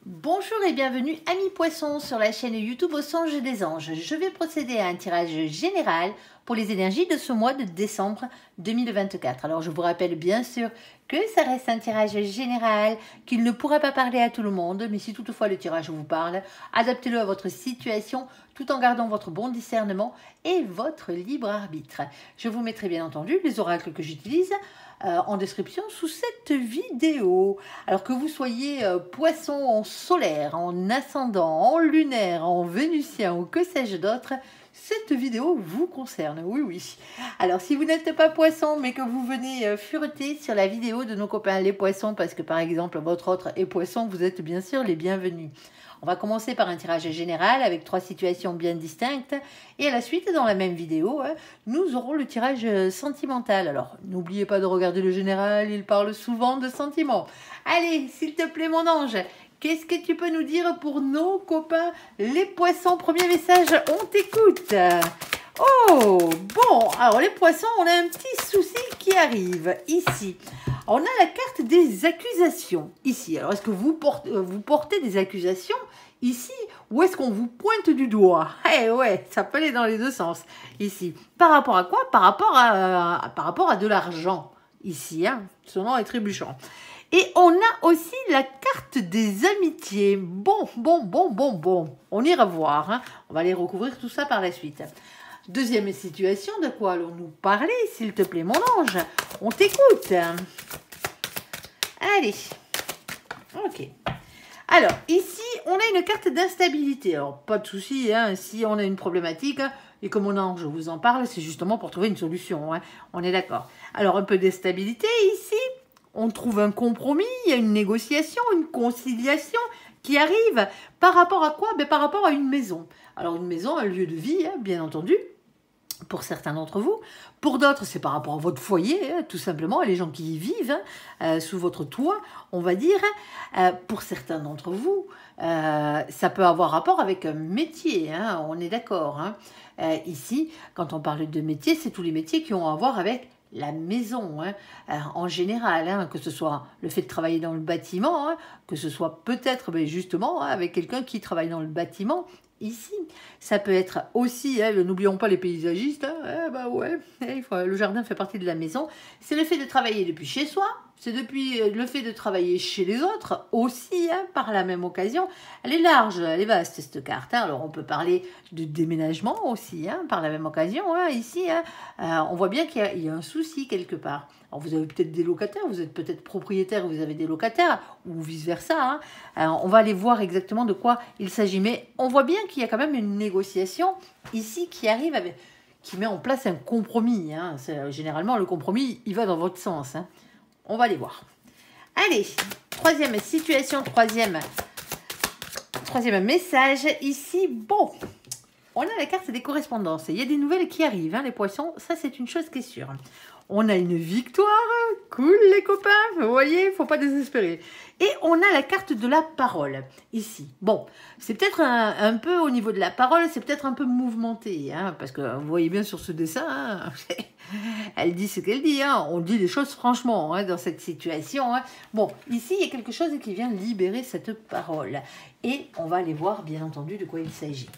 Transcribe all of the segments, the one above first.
Bonjour et bienvenue amis poissons sur la chaîne YouTube Au Songe des Anges. Je vais procéder à un tirage général pour les énergies de ce mois de décembre 2024. Alors je vous rappelle bien sûr que ça reste un tirage général, qu'il ne pourra pas parler à tout le monde, mais si toutefois le tirage vous parle, adaptez-le à votre situation tout en gardant votre bon discernement et votre libre arbitre. Je vous mettrai bien entendu les oracles que j'utilise en description sous cette vidéo. Alors que vous soyez poisson en solaire, en ascendant, en lunaire, en vénusien ou que sais-je d'autre, cette vidéo vous concerne, oui oui. Alors si vous n'êtes pas poisson mais que vous venez fureter sur la vidéo de nos copains les poissons parce que par exemple votre autre est poisson, vous êtes bien sûr les bienvenus. On va commencer par un tirage général avec 3 situations bien distinctes et à la suite, dans la même vidéo, nous aurons le tirage sentimental. Alors, n'oubliez pas de regarder le général, il parle souvent de sentiments. Allez, s'il te plaît mon ange, qu'est-ce que tu peux nous dire pour nos copains les poissons? Premier message, on t'écoute. Oh, bon, alors les poissons, on a un petit souci qui arrive ici. On a la carte des accusations ici. Alors, est-ce que vous portez des accusations ici ou est-ce qu'on vous pointe du doigt? Eh ouais, ça peut aller dans les deux sens ici. Par rapport à quoi? Par rapport à de l'argent ici, hein, sonnant et trébuchant. Et on a aussi la carte des amitiés. Bon. On ira voir. Hein. On va aller recouvrir tout ça par la suite. Deuxième situation, de quoi allons-nous parler, s'il te plaît, mon ange? On t'écoute. Allez. Ok. Alors, ici, on a une carte d'instabilité. Alors, pas de souci, hein, si on a une problématique, et comme mon ange vous en parle, c'est justement pour trouver une solution. Hein, on est d'accord. Alors, un peu d'instabilité ici. On trouve un compromis, il y a une négociation, une conciliation qui arrive. Par rapport à quoi? Ben, par rapport à une maison. Alors, une maison, un lieu de vie, hein, bien entendu. Pour certains d'entre vous. Pour d'autres, c'est par rapport à votre foyer, hein, tout simplement, les gens qui y vivent, hein, sous votre toit, on va dire. Pour certains d'entre vous, ça peut avoir rapport avec un métier, hein, on est d'accord. Hein. Ici, quand on parle de métier, c'est tous les métiers qui ont à voir avec la maison, hein, en général, hein, que ce soit le fait de travailler dans le bâtiment, hein, que ce soit peut-être justement hein, avec quelqu'un qui travaille dans le bâtiment. Ici, ça peut être aussi, hein, n'oublions pas les paysagistes, hein, bah ouais, le jardin fait partie de la maison, c'est le fait de travailler depuis chez soi, c'est depuis le fait de travailler chez les autres aussi, hein, par la même occasion. Elle est large, elle est vaste cette carte. Hein. Alors on peut parler de déménagement aussi, hein, par la même occasion. Hein, ici, hein, on voit bien qu'il y a un souci quelque part. Alors vous avez peut-être des locataires, vous êtes peut-être propriétaire, vous avez des locataires, ou vice-versa. Hein. Alors, on va aller voir exactement de quoi il s'agit. Mais on voit bien qu'il y a quand même une négociation ici qui arrive, qui met en place un compromis. Hein. Généralement, le compromis, il va dans votre sens. Hein. On va aller voir. Allez, troisième situation, troisième message. Ici, bon, on a la carte des correspondances. Il y a des nouvelles qui arrivent, hein, les poissons. Ça, c'est une chose qui est sûre. On a une victoire. Cool, les copains. Vous voyez, il ne faut pas désespérer. Et on a la carte de la parole, ici. Bon, c'est peut-être un peu au niveau de la parole, c'est peut-être un peu mouvementé, hein, parce que vous voyez bien sur ce dessin, hein, elle dit ce qu'elle dit, hein, on dit les choses franchement hein, dans cette situation. Hein. Bon, ici, il y a quelque chose qui vient libérer cette parole. Et on va aller voir, bien entendu, de quoi il s'agit.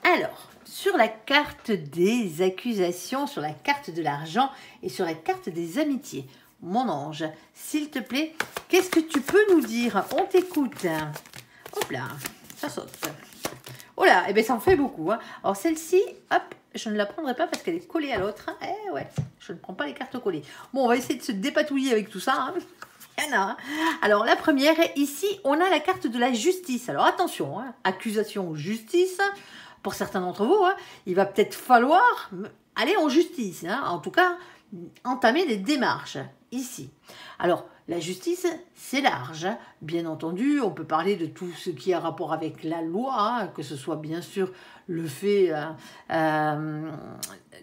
Alors, sur la carte des accusations, sur la carte de l'argent et sur la carte des amitiés, mon ange, s'il te plaît, qu'est-ce que tu peux nous dire? On t'écoute. Hop là, ça saute. Oh là, eh bien ça en fait beaucoup. Hein. Alors celle-ci, hop, je ne la prendrai pas parce qu'elle est collée à l'autre. Eh ouais, je ne prends pas les cartes collées. Bon, on va essayer de se dépatouiller avec tout ça. Hein. Il y en a. Hein. Alors la première, ici, on a la carte de la justice. Alors attention, hein, accusation, justice. Pour certains d'entre vous, hein, il va peut-être falloir aller en justice. Hein, en tout cas, entamer des démarches ici. Alors, la justice, c'est large. Hein. Bien entendu, on peut parler de tout ce qui a rapport avec la loi, hein, que ce soit bien sûr le fait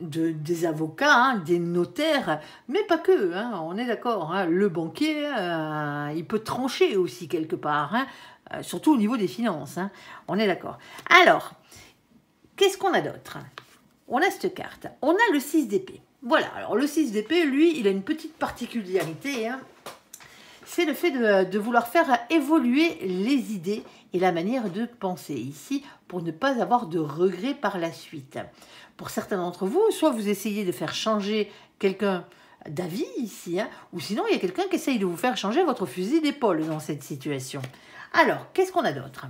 des avocats, hein, des notaires, mais pas que, hein, on est d'accord. Hein, le banquier, il peut trancher aussi quelque part, hein, surtout au niveau des finances. Hein, on est d'accord. Alors, qu'est-ce qu'on a d'autre? On a cette carte. On a le 6 d'épée. Voilà, alors le 6 d'épée, lui, il a une petite particularité. Hein. c'est le fait de vouloir faire évoluer les idées et la manière de penser ici pour ne pas avoir de regrets par la suite. Pour certains d'entre vous, soit vous essayez de faire changer quelqu'un d'avis ici, ou sinon il y a quelqu'un qui essaye de vous faire changer votre fusil d'épaule dans cette situation. Alors, qu'est-ce qu'on a d'autre ?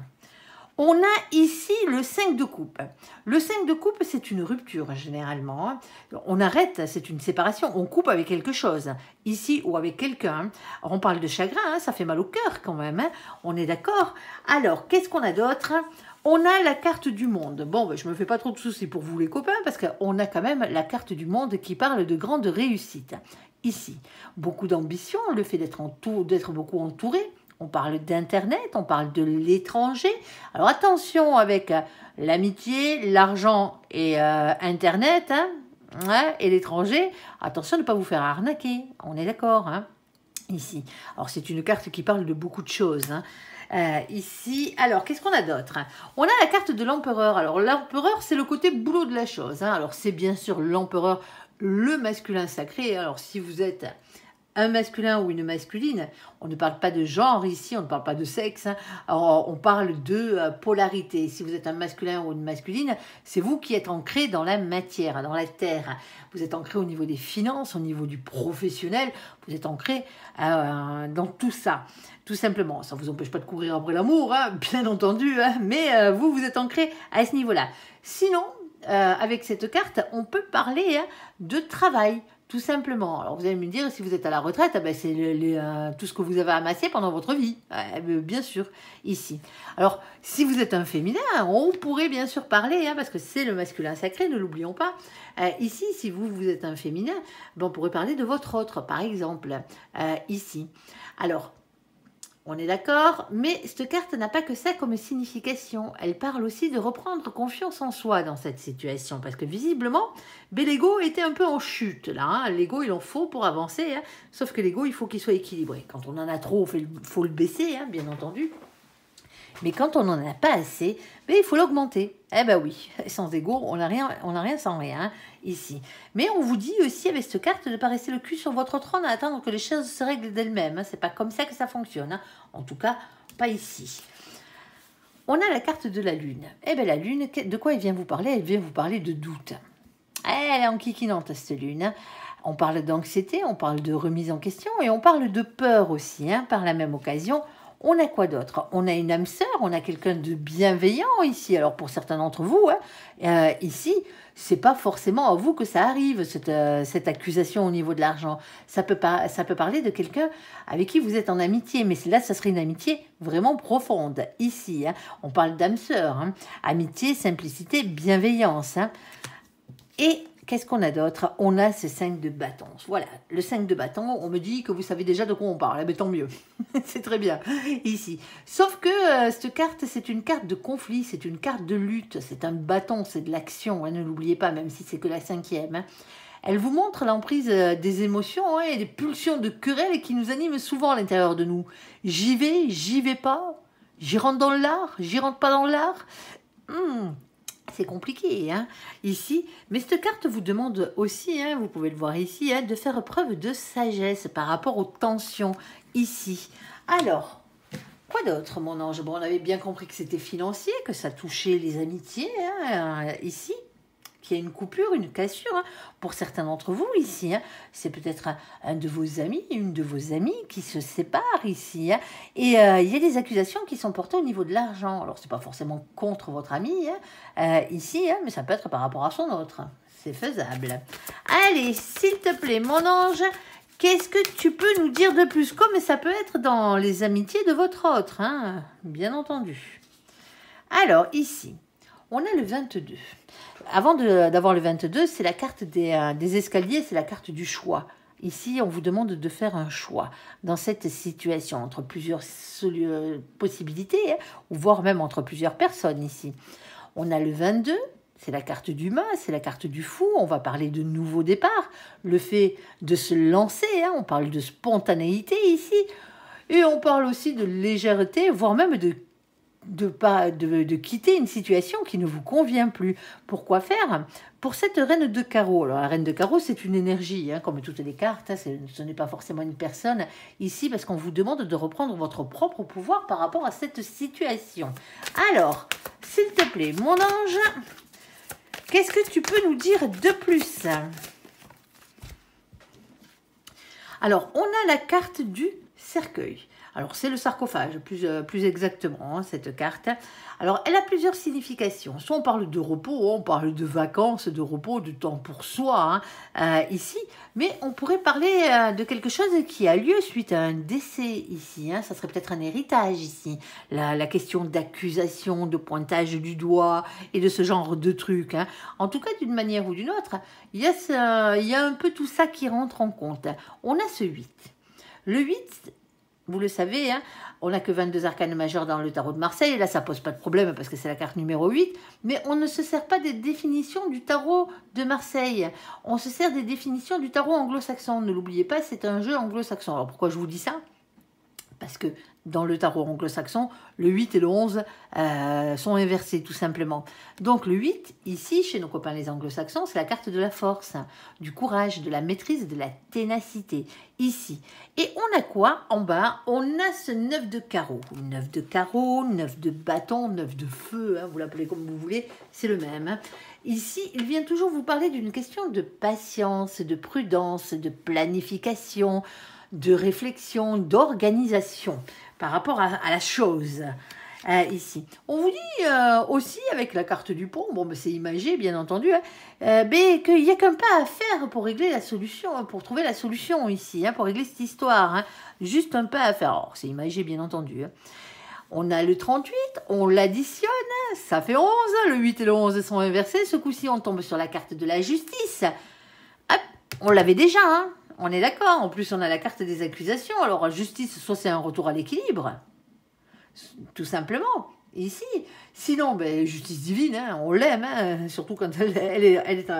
On a ici le 5 de coupe. Le 5 de coupe, c'est une rupture généralement. On arrête, c'est une séparation. On coupe avec quelque chose, ici ou avec quelqu'un. On parle de chagrin, ça fait mal au cœur quand même. On est d'accord? Alors, qu'est-ce qu'on a d'autre? On a la carte du monde. Bon, je ne me fais pas trop de soucis pour vous les copains, parce qu'on a quand même la carte du monde qui parle de grande réussite. Ici, beaucoup d'ambition, le fait d'être beaucoup entouré. On parle d'Internet, on parle de l'étranger. Alors attention avec l'amitié, l'argent et Internet et l'étranger. Attention de ne pas vous faire arnaquer, on est d'accord ici. Alors c'est une carte qui parle de beaucoup de choses. Ici, alors qu'est-ce qu'on a d'autre? On a la carte de l'empereur. Alors l'empereur, c'est le côté boulot de la chose. Alors c'est bien sûr l'empereur, le masculin sacré. Alors si vous êtes un masculin ou une masculine, on ne parle pas de genre ici, on ne parle pas de sexe, alors, on parle de polarité. Si vous êtes un masculin ou une masculine, c'est vous qui êtes ancré dans la matière, dans la terre. Vous êtes ancré au niveau des finances, au niveau du professionnel, vous êtes ancré dans tout ça, tout simplement. Ça ne vous empêche pas de courir après l'amour, bien entendu, mais vous êtes ancré à ce niveau-là. Sinon, avec cette carte, on peut parler de travail, tout simplement. Alors vous allez me dire, si vous êtes à la retraite, c'est tout ce que vous avez amassé pendant votre vie. Bien sûr, ici. Alors, si vous êtes un féminin, on pourrait bien sûr parler, parce que c'est le masculin sacré, ne l'oublions pas. Ici, si vous êtes un féminin, on pourrait parler de votre autre, par exemple, ici. Alors, on est d'accord, mais cette carte n'a pas que ça comme signification. Elle parle aussi de reprendre confiance en soi dans cette situation. Parce que visiblement, l'ego était un peu en chute là. L'ego, il en faut pour avancer. Sauf que l'ego, il faut qu'il soit équilibré. Quand on en a trop, il faut le baisser, bien entendu. Mais quand on n'en a pas assez, il faut l'augmenter. Oui, sans ego, on n'a rien sans rien ici. Mais on vous dit aussi avec cette carte de ne pas rester le cul sur votre trône à attendre que les choses se règlent d'elles-mêmes. C'est pas comme ça que ça fonctionne. En tout cas, pas ici. On a la carte de la Lune. La Lune, de quoi elle vient vous parler? Elle vient vous parler de doute. Elle est enquiquinante, cette Lune. On parle d'anxiété, on parle de remise en question et on parle de peur aussi, par la même occasion. On a quoi d'autre? On a une âme sœur, on a quelqu'un de bienveillant ici. Alors pour certains d'entre vous, ici, c'est pas forcément à vous que ça arrive, cette accusation au niveau de l'argent. Ça peut parler de quelqu'un avec qui vous êtes en amitié, mais là, ça serait une amitié vraiment profonde. Ici, on parle d'âme sœur, amitié, simplicité, bienveillance. Et qu'est-ce qu'on a d'autre? On a ce 5 de bâton. Voilà, le 5 de bâton, on me dit que vous savez déjà de quoi on parle. Mais tant mieux, c'est très bien, ici. Sauf que cette carte, c'est une carte de conflit, c'est une carte de lutte, c'est un bâton, c'est de l'action, ne l'oubliez pas, même si c'est que la 5e. Elle vous montre l'emprise des émotions et des pulsions de querelle qui nous animent souvent à l'intérieur de nous. J'y vais pas, j'y rentre dans l'art, j'y rentre pas dans l'art. C'est compliqué, ici. Mais cette carte vous demande aussi, vous pouvez le voir ici, de faire preuve de sagesse par rapport aux tensions, ici. Alors, quoi d'autre, mon ange? On avait bien compris que c'était financier, que ça touchait les amitiés, ici. Qu'il y a une coupure, une cassure. Pour certains d'entre vous, ici, c'est peut-être un de vos amis, une de vos amies qui se séparent ici. Et il y a des accusations qui sont portées au niveau de l'argent. Alors, ce n'est pas forcément contre votre ami, ici, mais ça peut être par rapport à son autre. C'est faisable. Allez, s'il te plaît, mon ange, qu'est-ce que tu peux nous dire de plus? Comme ça peut être dans les amitiés de votre autre, bien entendu. Alors, ici, on a le 22. Avant d'avoir le 22, c'est la carte des escaliers, c'est la carte du choix. Ici, on vous demande de faire un choix dans cette situation entre plusieurs possibilités, ou voire même entre plusieurs personnes ici. On a le 22, c'est la carte du mât, c'est la carte du fou. On va parler de nouveau départ, le fait de se lancer, on parle de spontanéité ici. Et on parle aussi de légèreté, voire même de de quitter une situation qui ne vous convient plus. Pourquoi faire? Pour cette reine de carreau, alors la reine de carreau, c'est une énergie, hein, comme toutes les cartes, hein, ce n'est pas forcément une personne ici, parce qu'on vous demande de reprendre votre propre pouvoir par rapport à cette situation. Alors, s'il te plaît, mon ange, qu'est-ce que tu peux nous dire de plus? Alors, on a la carte du cercueil. Alors, c'est le sarcophage, plus exactement, hein, cette carte. Alors, elle a plusieurs significations. Soit on parle de repos, on parle de vacances, de repos, de temps pour soi, hein, ici. Mais on pourrait parler de quelque chose qui a lieu suite à un décès ici. Hein. Ça serait peut-être un héritage ici. La question d'accusation, de pointage du doigt et de ce genre de trucs. Hein. En tout cas, d'une manière ou d'une autre, il y a un peu tout ça qui rentre en compte. On a ce 8. Le 8... Vous le savez, hein, on n'a que 22 arcanes majeurs dans le tarot de Marseille. Là, ça ne pose pas de problème parce que c'est la carte numéro 8. Mais on ne se sert pas des définitions du tarot de Marseille. On se sert des définitions du tarot anglo-saxon. Ne l'oubliez pas, c'est un jeu anglo-saxon. Alors, pourquoi je vous dis ça? Parce que dans le tarot anglo-saxon, le 8 et le 11 sont inversés, tout simplement. Donc le 8, ici, chez nos copains les anglo-saxons, c'est la carte de la force, du courage, de la maîtrise, de la ténacité, ici. Et on a quoi en bas? On a ce 9 de carreau. 9 de carreau, 9 de bâton, 9 de feu, hein, vous l'appelez comme vous voulez, c'est le même. Hein. Ici, il vient toujours vous parler d'une question de patience, de prudence, de planification, de réflexion, d'organisation par rapport à la chose. Ici. On vous dit aussi avec la carte du pont, bon, ben, c'est imagé bien entendu, hein, mais qu'il n'y a qu'un pas à faire pour régler la solution, pour trouver la solution ici, hein, pour régler cette histoire. Hein, juste un pas à faire. Alors, c'est imagé bien entendu. Hein. On a le 38, on l'additionne, ça fait 11, le 8 et le 11 sont inversés. Ce coup-ci, on tombe sur la carte de la justice. Hop, on l'avait déjà, hein. On est d'accord. En plus, on a la carte des accusations. Alors, justice, soit c'est un retour à l'équilibre, tout simplement, ici. Sinon, ben, justice divine, hein, on l'aime, hein, surtout quand elle est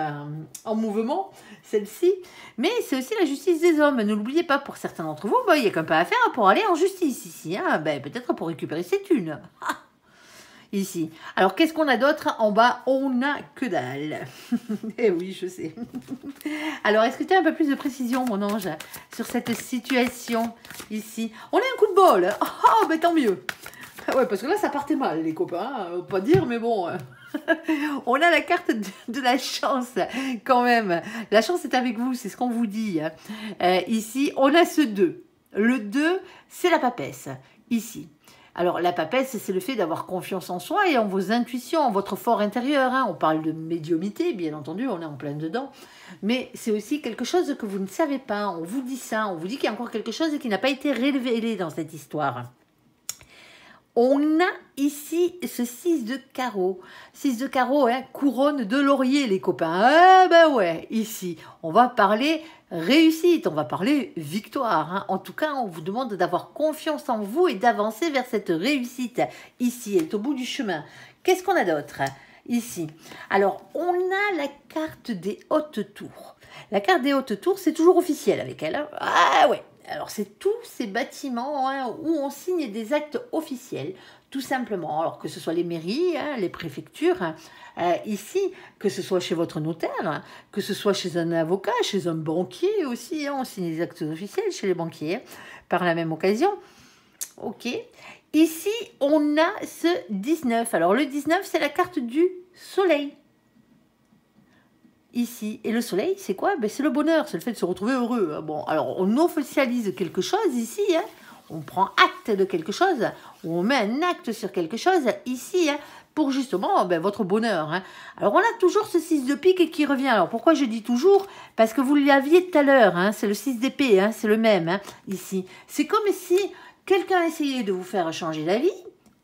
en mouvement, celle-ci. Mais c'est aussi la justice des hommes. Ne l'oubliez pas, pour certains d'entre vous, ben, il n'y a qu'un pas à faire pour aller en justice ici. Hein, ben, peut-être pour récupérer ses thunes. Ici. Alors, qu'est-ce qu'on a d'autre en bas? On n'a que dalle. Eh oui, je sais. Alors, est-ce que tu as un peu plus de précision, mon ange, sur cette situation ici? On a un coup de bol. Oh, ben tant mieux. Ouais, parce que là, ça partait mal, les copains. Hein, pas dire, mais bon. On a la carte de la chance, quand même. La chance est avec vous, c'est ce qu'on vous dit. Hein. Ici, on a ce 2. Le 2, c'est la papesse. Ici. Alors, la papesse, c'est le fait d'avoir confiance en soi et en vos intuitions, en votre fort intérieur. Hein. On parle de médiumnité, bien entendu, on est en plein dedans. Mais c'est aussi quelque chose que vous ne savez pas. On vous dit ça, on vous dit qu'il y a encore quelque chose qui n'a pas été révélé dans cette histoire. On a ici ce 6 de carreau. 6 de carreau, hein, couronne de laurier, les copains. Ah ben ouais, ici, on va parler réussite, on va parler victoire. Hein. En tout cas, on vous demande d'avoir confiance en vous et d'avancer vers cette réussite. Ici, elle est au bout du chemin. Qu'est-ce qu'on a d'autre ici? Alors, on a la carte des hautes tours. La carte des hautes tours, c'est toujours officiel avec elle. Hein. Ah ouais. Alors, c'est tous ces bâtiments hein, où on signe des actes officiels, tout simplement. Alors, que ce soit les mairies, hein, les préfectures, ici, que ce soit chez votre notaire, hein, que ce soit chez un avocat, chez un banquier aussi, hein, on signe des actes officiels chez les banquiers, hein, par la même occasion. Ok. Ici, on a ce 19. Alors, le 19, c'est la carte du soleil. Ici. Et le soleil, c'est quoi? Ben, c'est le bonheur, c'est le fait de se retrouver heureux. Bon, alors, on officialise quelque chose ici, hein. On prend acte de quelque chose, ou on met un acte sur quelque chose ici, hein, pour justement ben, votre bonheur. Hein. Alors, on a toujours ce 6 de pique qui revient. Alors, pourquoi je dis toujours? Parce que vous l'aviez tout à l'heure, hein, c'est le 6 d'épée, hein, c'est le même, hein, ici. C'est comme si quelqu'un essayait de vous faire changer d'avis,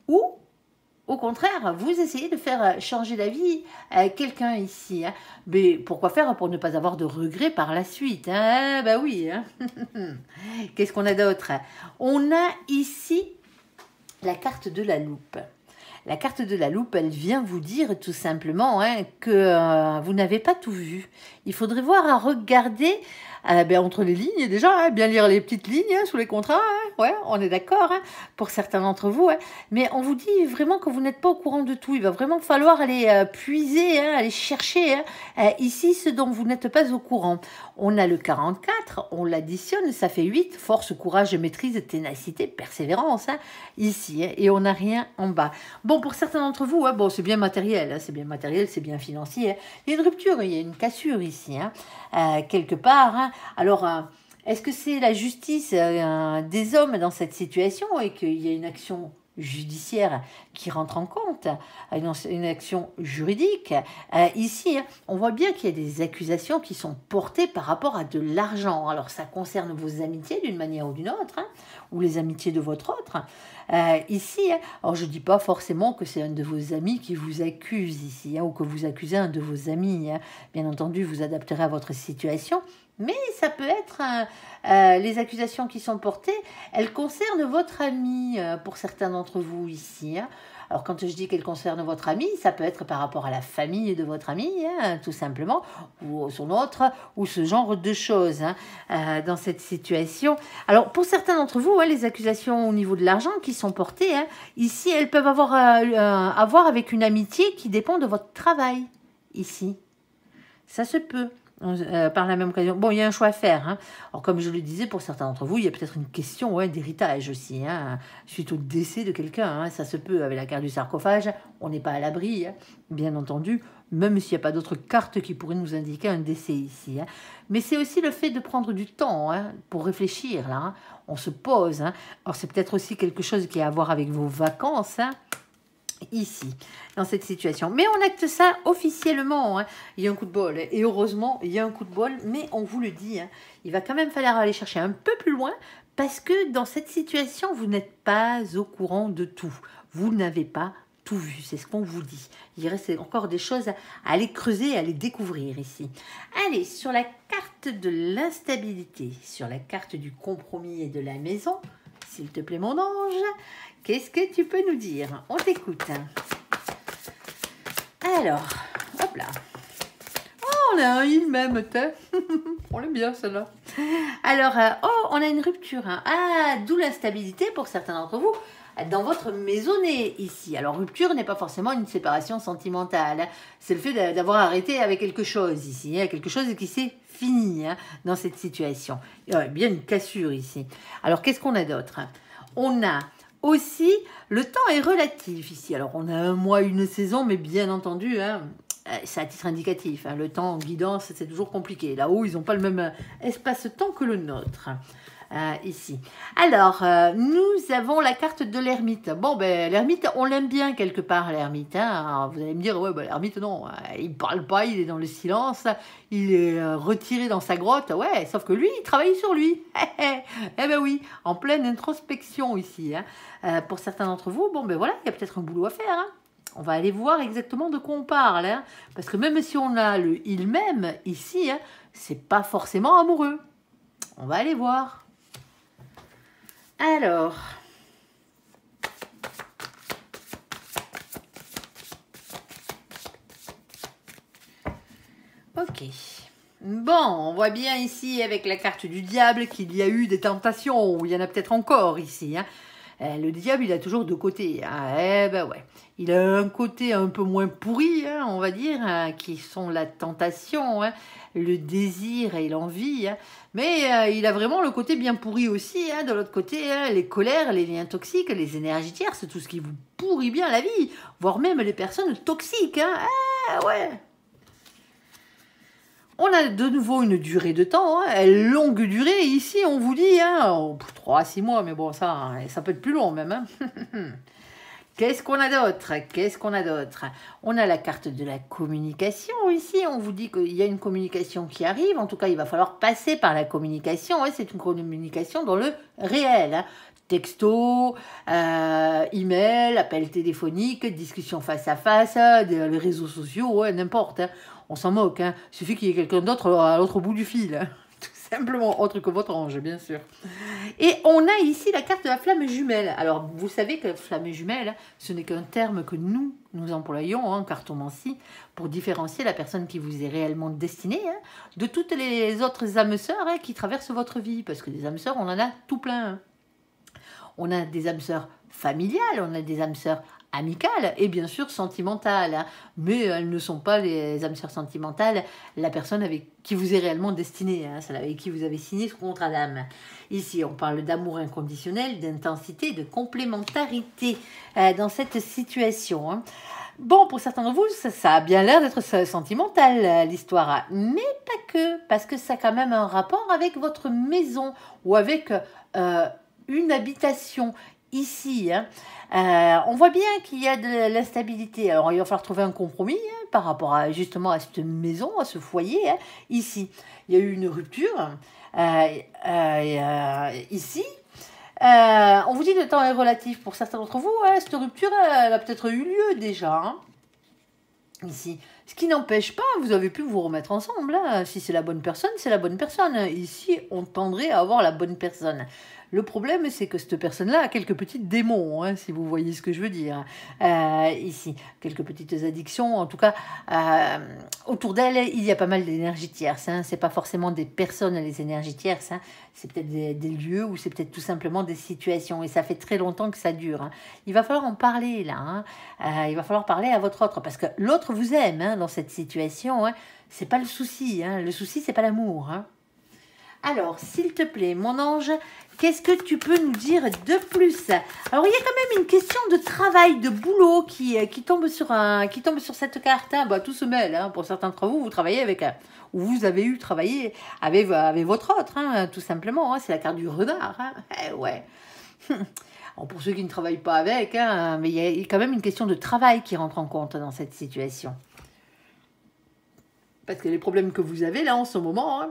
ou au contraire, vous essayez de faire changer d'avis à quelqu'un ici. Hein. Mais pourquoi faire pour ne pas avoir de regrets par la suite? Hein? Ben oui. Hein. Qu'est-ce qu'on a d'autre? On a ici la carte de la loupe. La carte de la loupe, elle vient vous dire tout simplement hein, que vous n'avez pas tout vu. Il faudrait voir à regarder Ben, entre les lignes déjà, hein, bien lire les petites lignes hein, sous les contrats, hein, ouais, on est d'accord, hein, pour certains d'entre vous, hein, mais on vous dit vraiment que vous n'êtes pas au courant de tout, il va vraiment falloir aller puiser, hein, aller chercher hein, ici ce dont vous n'êtes pas au courant. On a le 44, on l'additionne, ça fait 8, force, courage, maîtrise, ténacité, persévérance, hein, ici, hein, et on n'a rien en bas. Bon, pour certains d'entre vous, hein, bon, c'est bien matériel, hein, c'est bien matériel, c'est bien financier, hein. Il y a une rupture, il y a une cassure ici, hein, quelque part, hein. Alors, est-ce que c'est la justice des hommes dans cette situation et qu'il y a une action judiciaire qui rentre en compte, une action juridique. Ici, on voit bien qu'il y a des accusations qui sont portées par rapport à de l'argent. Alors, ça concerne vos amitiés d'une manière ou d'une autre, hein, ou les amitiés de votre autre. Ici, alors je ne dis pas forcément que c'est un de vos amis qui vous accuse ici, hein, ou que vous accusez un de vos amis. Hein. Bien entendu, vous adapterez à votre situation. Mais ça peut être, les accusations qui sont portées, elles concernent votre ami, pour certains d'entre vous ici. Hein. Alors quand je dis qu'elles concernent votre ami, ça peut être par rapport à la famille de votre ami, hein, tout simplement, ou son autre, ou ce genre de choses hein, dans cette situation. Alors pour certains d'entre vous, hein, les accusations au niveau de l'argent qui sont portées, hein, ici, elles peuvent avoir à voir avec une amitié qui dépend de votre travail, ici. Ça se peut. Par la même occasion. Bon, il y a un choix à faire. Hein. Alors, comme je le disais, pour certains d'entre vous, il y a peut-être une question ouais, d'héritage aussi, hein, suite au décès de quelqu'un. Hein. Ça se peut, avec la carte du sarcophage, on n'est pas à l'abri, hein, bien entendu, même s'il n'y a pas d'autres cartes qui pourraient nous indiquer un décès ici. Hein. Mais c'est aussi le fait de prendre du temps hein, pour réfléchir. Là, hein. On se pose. Hein. Alors, c'est peut-être aussi quelque chose qui a à voir avec vos vacances, hein, ici, dans cette situation. Mais on acte ça officiellement. Hein. Il y a un coup de bol. Et heureusement, il y a un coup de bol. Mais on vous le dit, hein, il va quand même falloir aller chercher un peu plus loin parce que dans cette situation, vous n'êtes pas au courant de tout. Vous n'avez pas tout vu. C'est ce qu'on vous dit. Il reste encore des choses à aller creuser, à aller découvrir ici. Allez, sur la carte de l'instabilité, sur la carte du compromis et de la maison, s'il te plaît, mon ange, qu'est-ce que tu peux nous dire? On t'écoute. Alors, hop là. Oh, on a un il même, on l'aime bien, celle-là. Alors, oh, on a une rupture. Hein. Ah, d'où l'instabilité pour certains d'entre vous dans votre maisonnée ici. Alors, rupture n'est pas forcément une séparation sentimentale. Hein. C'est le fait d'avoir arrêté avec quelque chose ici. Hein, quelque chose qui s'est fini hein, dans cette situation. Il y a bien une cassure ici. Alors, qu'est-ce qu'on a d'autre? On a aussi, le temps est relatif ici. Alors, on a un mois, une saison, mais bien entendu, hein, c'est à titre indicatif. Hein, le temps en guidance, c'est toujours compliqué. Là-haut, ils n'ont pas le même espace-temps que le nôtre. Ici. Alors, nous avons la carte de l'ermite. Bon, ben, l'ermite, on l'aime bien quelque part, l'ermite. Hein. Vous allez me dire, ouais, ben, l'ermite, non, il ne parle pas, il est dans le silence, il est retiré dans sa grotte. Ouais, sauf que lui, il travaille sur lui. Eh ben oui, en pleine introspection ici. Hein. Pour certains d'entre vous, bon, ben voilà, il y a peut-être un boulot à faire. Hein. On va aller voir exactement de quoi on parle. Hein. Parce que même si on a le il-même ici, hein, c'est pas forcément amoureux. On va aller voir. Alors, ok. Bon, on voit bien ici avec la carte du diable qu'il y a eu des tentations, ou il y en a peut-être encore ici. Hein. Le diable, il a toujours deux côtés. Hein. Eh ben ouais. Il a un côté un peu moins pourri, hein, on va dire, hein, qui sont la tentation, hein, le désir et l'envie. Hein. Mais il a vraiment le côté bien pourri aussi. Hein, de l'autre côté, hein, les colères, les liens toxiques, les énergies tierces, tout ce qui vous pourrit bien la vie, voire même les personnes toxiques. Hein. Ah ouais. On a de nouveau une durée de temps, hein, longue durée. Ici, on vous dit, hein, 3 à 6 mois, mais bon, ça peut être plus long même. Hein. Qu'est-ce qu'on a d'autre? Qu'est-ce qu'on a d'autre? On a la carte de la communication ici. On vous dit qu'il y a une communication qui arrive. En tout cas, il va falloir passer par la communication. Hein. C'est une communication dans le réel. Hein. Texto, email, appel téléphonique, discussion face à face, les réseaux sociaux, ouais, n'importe. Hein. On s'en moque. Hein. Il suffit qu'il y ait quelqu'un d'autre à l'autre bout du fil. Hein. Tout simplement, autre que votre ange, bien sûr. Et on a ici la carte de la flamme jumelle. Alors, vous savez que la flamme jumelle, ce n'est qu'un terme que nous employons en cartomancie pour différencier la personne qui vous est réellement destinée de toutes les autres âmes sœurs qui traversent votre vie. Parce que des âmes sœurs, on en a tout plein. On a des âmes sœurs familiales, on a des âmes sœurs amicales et bien sûr sentimentales. Mais elles ne sont pas les âmes sœurs sentimentales, la personne avec qui vous est réellement destinée, celle avec qui vous avez signé ce contrat d'âme. Ici, on parle d'amour inconditionnel, d'intensité, de complémentarité dans cette situation. Bon, pour certains de vous, ça a bien l'air d'être sentimental, l'histoire, mais pas que, parce que ça a quand même un rapport avec votre maison ou avec une habitation. Ici, on voit bien qu'il y a de l'instabilité. Alors, il va falloir trouver un compromis par rapport justement à cette maison, à ce foyer. Ici, il y a eu une rupture. Ici, on vous dit que le temps est relatif. Pour certains d'entre vous, cette rupture, elle a peut-être eu lieu déjà. Ici. Ce qui n'empêche pas, vous avez pu vous remettre ensemble. Si c'est la bonne personne, c'est la bonne personne. Ici, on tendrait à avoir la bonne personne. Le problème, c'est que cette personne-là a quelques petits démons, si vous voyez ce que je veux dire. Ici, quelques petites addictions. En tout cas, autour d'elle, il y a pas mal d'énergie tierce. C'est pas forcément des personnes, les énergies tierces. C'est peut-être des lieux ou c'est peut-être tout simplement des situations. Et ça fait très longtemps que ça dure. Il va falloir en parler, là. Il va falloir parler à votre autre. Parce que l'autre vous aime dans cette situation. C'est pas le souci. Le souci, c'est pas l'amour. Alors, s'il te plaît, mon ange, qu'est-ce que tu peux nous dire de plus? Alors, il y a quand même une question de travail, de boulot qui tombe sur cette carte. Tout se mêle. Pour certains d'entre vous, vous travaillez avec... ou vous avez eu travaillé avec votre autre, tout simplement. C'est la carte du renard. Ouais. Alors, pour ceux qui ne travaillent pas avec, mais il y a quand même une question de travail qui rentre en compte dans cette situation. Parce que les problèmes que vous avez là en ce moment...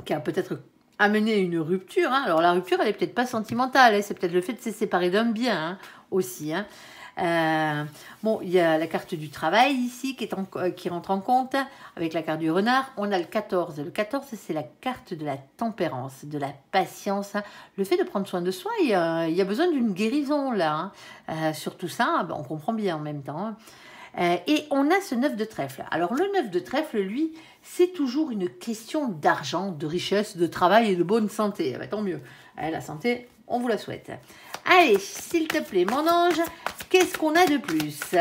qui a peut-être amené une rupture. Alors la rupture, elle n'est peut-être pas sentimentale, c'est peut-être le fait de se séparer d'un bien aussi. Bon, il y a la carte du travail ici qui rentre en compte avec la carte du renard. On a le 14. Le 14, c'est la carte de la tempérance, de la patience. Le fait de prendre soin de soi, il y a besoin d'une guérison là. Sur tout ça, on comprend bien en même temps. Et on a ce 9 de trèfle. Alors le 9 de trèfle, lui, c'est toujours une question d'argent, de richesse, de travail et de bonne santé. Tant mieux. La santé, on vous la souhaite. Allez, s'il te plaît, mon ange, qu'est-ce qu'on a de plus?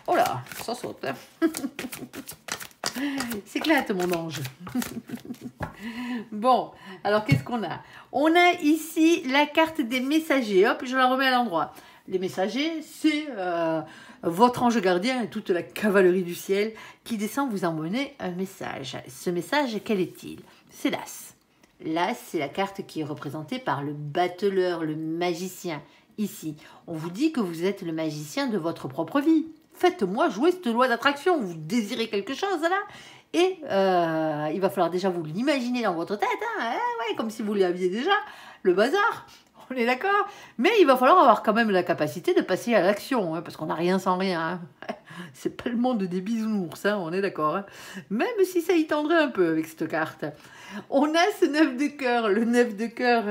Oh là, ça saute. S'éclate, mon ange. Bon, alors qu'est-ce qu'on a? On a ici la carte des messagers. Hop, je la remets à l'endroit. Les messagers, c'est... votre ange gardien et toute la cavalerie du ciel qui descend vous emmener un message. Ce message, quel est-il? C'est l'As. L'As, c'est la carte qui est représentée par le battleur, le magicien. Ici, on vous dit que vous êtes le magicien de votre propre vie. Faites-moi jouer cette loi d'attraction. Vous désirez quelque chose là et il va falloir déjà vous l'imaginer dans votre tête. Ouais, comme si vous l'aviez déjà. Le bazar. On est d'accord? Mais il va falloir avoir quand même la capacité de passer à l'action, parce qu'on n'a rien sans rien. C'est pas le monde des bisounours, on est d'accord. Même si ça y tendrait un peu avec cette carte. On a ce 9 de cœur. Le 9 de cœur,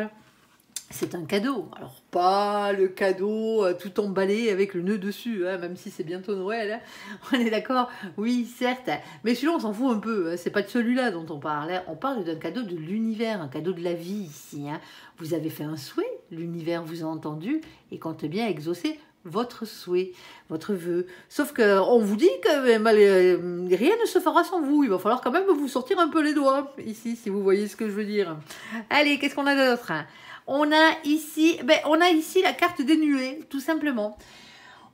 c'est un cadeau. Alors, pas le cadeau tout emballé avec le nœud dessus, même si c'est bientôt Noël. On est d'accord? Oui, certes. Mais celui-là, on s'en fout un peu. C'est pas de celui-là dont on parle. On parle d'un cadeau de l'univers, un cadeau de la vie ici. Vous avez fait un souhait, l'univers vous a entendu et compte bien exaucer votre souhait, votre vœu. Sauf qu'on vous dit que rien ne se fera sans vous. Il va falloir quand même vous sortir un peu les doigts, ici, si vous voyez ce que je veux dire. Allez, qu'est-ce qu'on a d'autre? On a ici la carte des nuées, tout simplement.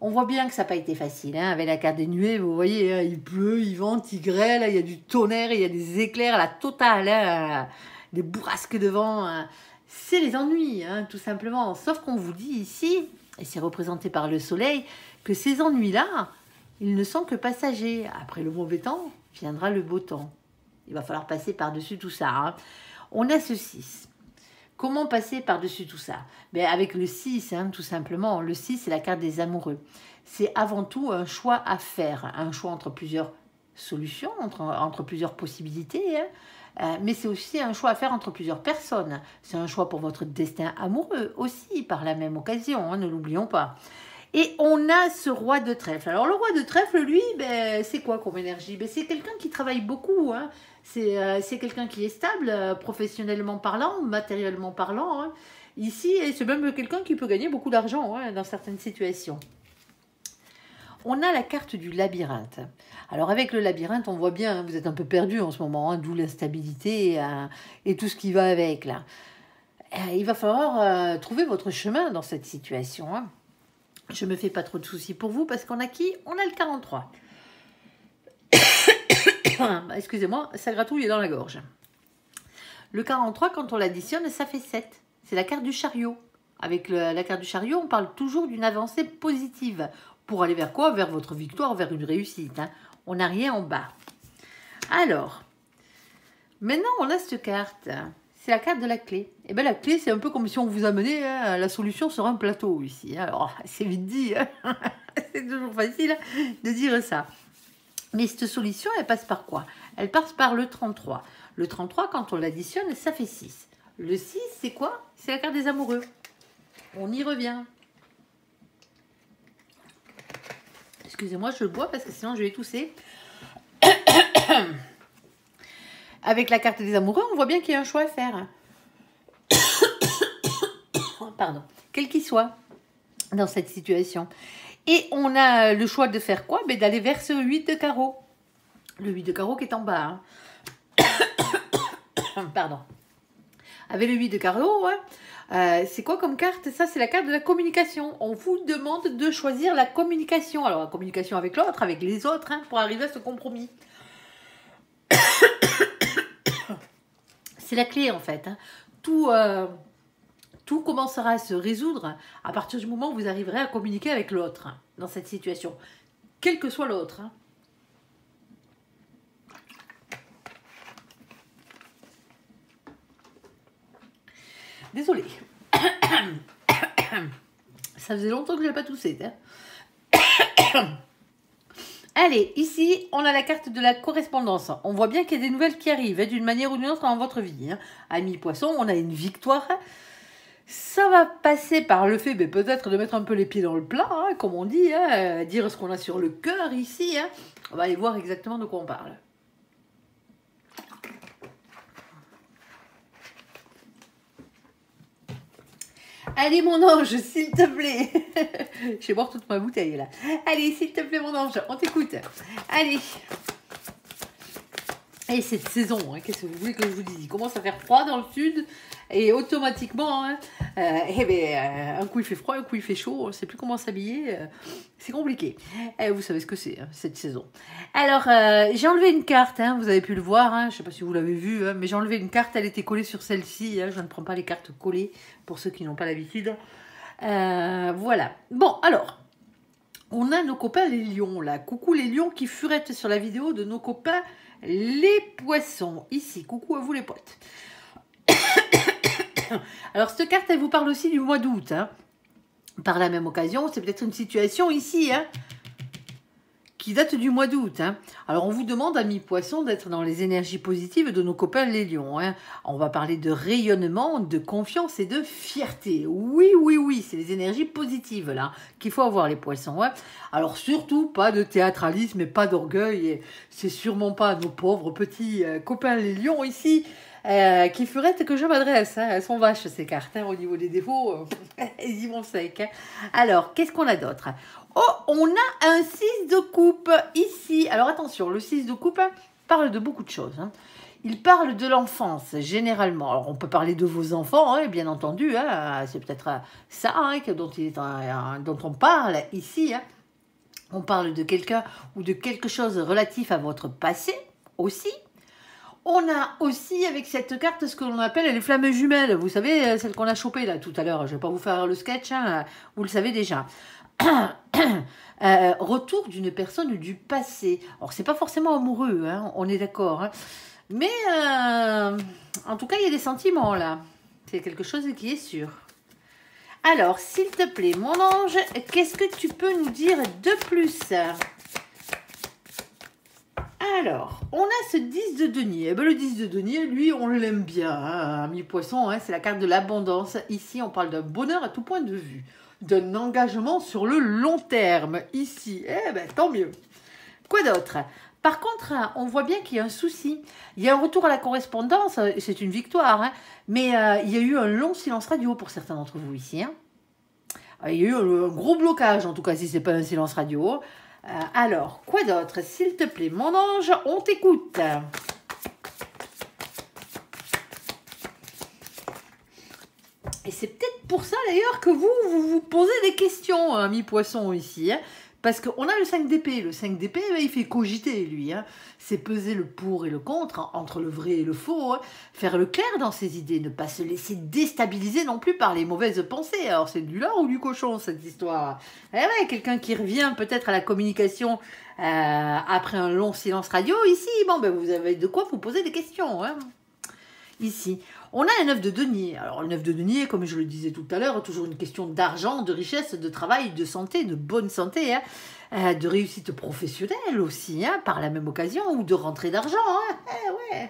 On voit bien que ça n'a pas été facile, avec la carte des nuées, vous voyez, il pleut, il vente, il grêle, il y a du tonnerre, il y a des éclairs, la totale, des bourrasques de vent. C'est les ennuis, tout simplement. Sauf qu'on vous dit ici, et c'est représenté par le soleil, que ces ennuis-là, ils ne sont que passagers. Après le mauvais temps, viendra le beau temps. Il va falloir passer par-dessus tout ça. On a ce 6. Comment passer par-dessus tout ça? Avec le 6, tout simplement. Le 6, c'est la carte des amoureux. C'est avant tout un choix à faire. Un choix entre plusieurs solutions, entre plusieurs possibilités. mais c'est aussi un choix à faire entre plusieurs personnes. C'est un choix pour votre destin amoureux aussi, par la même occasion, hein, ne l'oublions pas. Et on a ce roi de trèfle. Alors le roi de trèfle, lui, ben, c'est quoi comme énergie? Ben, c'est quelqu'un qui travaille beaucoup, hein. C'est quelqu'un qui est stable, professionnellement parlant, matériellement parlant, hein. Ici, c'est même quelqu'un qui peut gagner beaucoup d'argent, hein, dans certaines situations. On a la carte du labyrinthe. Alors avec le labyrinthe, on voit bien, hein, vous êtes un peu perdu en ce moment, hein, d'où l'instabilité et tout ce qui va avec là. Il va falloir trouver votre chemin dans cette situation, hein. Je me fais pas trop de soucis pour vous parce qu'on a qui? On a le 43. Excusez-moi, ça gratouille dans la gorge. Le 43, quand on l'additionne, ça fait 7. C'est la carte du chariot. Avec la carte du chariot, on parle toujours d'une avancée positive. Pour aller vers quoi? Vers votre victoire, vers une réussite, hein. On n'a rien en bas. Alors, maintenant, on a cette carte. C'est la carte de la clé. Et bien la clé, c'est un peu comme si on vous amenait hein, la solution sur un plateau ici. Alors, c'est vite dit. Hein. C'est toujours facile de dire ça. Mais cette solution, elle passe par quoi? Elle passe par le 33. Le 33, quand on l'additionne, ça fait 6. Le 6, c'est quoi? C'est la carte des amoureux. On y revient. Excusez-moi, je le bois parce que sinon je vais tousser. Avec la carte des amoureux, on voit bien qu'il y a un choix à faire. Pardon. Quel qu'il soit dans cette situation. Et on a le choix de faire quoi? Ben, d'aller vers ce 8 de carreau. Le 8 de carreau qui est en bas. Hein. Pardon. Avec le 8 de carreau, ouais. C'est quoi comme carte? Ça, c'est la carte de la communication. On vous demande de choisir la communication. Alors, la communication avec l'autre, avec les autres, hein, pour arriver à ce compromis. C'est la clé, en fait. Hein. Tout commencera à se résoudre à partir du moment où vous arriverez à communiquer avec l'autre hein, dans cette situation. Quel que soit l'autre. Hein. Désolée. Ça faisait longtemps que je n'avais pas toussé. Hein. Allez, ici, on a la carte de la correspondance. On voit bien qu'il y a des nouvelles qui arrivent, hein, d'une manière ou d'une autre dans votre vie. Hein. Amis poissons, on a une victoire. Ça va passer par le fait, peut-être, de mettre un peu les pieds dans le plat, hein, comme on dit, hein, dire ce qu'on a sur le cœur ici. Hein. On va aller voir exactement de quoi on parle. Allez mon ange, s'il te plaît. Je vais boire toute ma bouteille là. Allez, s'il te plaît mon ange, on t'écoute. Allez. Et cette saison, hein, qu'est-ce que vous voulez que je vous dise? Il commence à faire froid dans le sud. Et automatiquement, hein, un coup il fait froid, un coup il fait chaud. On ne sait plus comment s'habiller. C'est compliqué. Vous savez ce que c'est, hein, cette saison. Alors, j'ai enlevé une carte. Hein, vous avez pu le voir. Hein, je ne sais pas si vous l'avez vu. Hein, mais j'ai enlevé une carte. Elle était collée sur celle-ci. Hein, je ne prends pas les cartes collées pour ceux qui n'ont pas l'habitude. Voilà. Bon, alors. On a nos copains les lions, là. Coucou les lions qui furettent sur la vidéo de nos copains les poissons. Ici, coucou à vous les potes. Alors, cette carte, elle vous parle aussi du mois d'août. Hein. Par la même occasion, c'est peut-être une situation ici, hein, qui date du mois d'août. Hein. Alors, on vous demande, amis poissons, d'être dans les énergies positives de nos copains les lions. Hein. On va parler de rayonnement, de confiance et de fierté. Oui, oui, oui, c'est les énergies positives, là, qu'il faut avoir, les poissons. Hein. Alors, surtout, pas de théâtralisme et pas d'orgueil. C'est sûrement pas à nos pauvres petits copains les lions, ici, qui ferait que je m'adresse. Hein. Elles sont vaches, ces cartes, hein, au niveau des défauts. Elles y vont sec. Hein. Alors, qu'est-ce qu'on a d'autre? Oh, on a un 6 de coupe ici. Alors, attention, le 6 de coupe parle de beaucoup de choses. Hein. Il parle de l'enfance, généralement. Alors, on peut parler de vos enfants, hein, bien entendu. Hein. C'est peut-être ça hein, dont on parle ici. Hein. On parle de quelqu'un ou de quelque chose relatif à votre passé aussi. On a aussi avec cette carte ce que l'on appelle les flammes jumelles. Vous savez, celle qu'on a chopée là tout à l'heure. Je ne vais pas vous faire le sketch, hein, vous le savez déjà. Retour d'une personne du passé. Alors, c'est pas forcément amoureux, hein, on est d'accord. Hein. Mais, en tout cas, il y a des sentiments là. C'est quelque chose qui est sûr. Alors, s'il te plaît, mon ange, qu'est-ce que tu peux nous dire de plus? Alors, on a ce 10 de denier. Eh ben, le 10 de denier, lui, on l'aime bien, hein, ami poisson, hein, c'est la carte de l'abondance. Ici, on parle d'un bonheur à tout point de vue, d'un engagement sur le long terme. Ici, eh ben, tant mieux. Quoi d'autre? Par contre, on voit bien qu'il y a un souci. Il y a un retour à la correspondance, c'est une victoire, hein, mais il y a eu un long silence radio pour certains d'entre vous ici. Hein. Il y a eu un gros blocage, en tout cas, si ce n'est pas un silence radio. Alors, quoi d'autre? S'il te plaît, mon ange, on t'écoute. Et c'est peut-être pour ça, d'ailleurs, que vous posez des questions, ami poisson, ici. Hein. Parce qu'on a le 5 d'épée. Le 5 d'épée, il fait cogiter, lui. Hein. C'est peser le pour et le contre, hein, entre le vrai et le faux. Hein. Faire le clair dans ses idées. Ne pas se laisser déstabiliser non plus par les mauvaises pensées. Alors, c'est du lard ou du cochon, cette histoire? Eh ouais, quelqu'un qui revient peut-être à la communication après un long silence radio. Ici, bon, ben, vous avez de quoi vous poser des questions. Hein. Ici, on a un œuf de denier. Alors, le œuf de denier, comme je le disais tout à l'heure, toujours une question d'argent, de richesse, de travail, de santé, de bonne santé, hein, de réussite professionnelle aussi, hein, par la même occasion, ou de rentrée d'argent. Hein, ouais.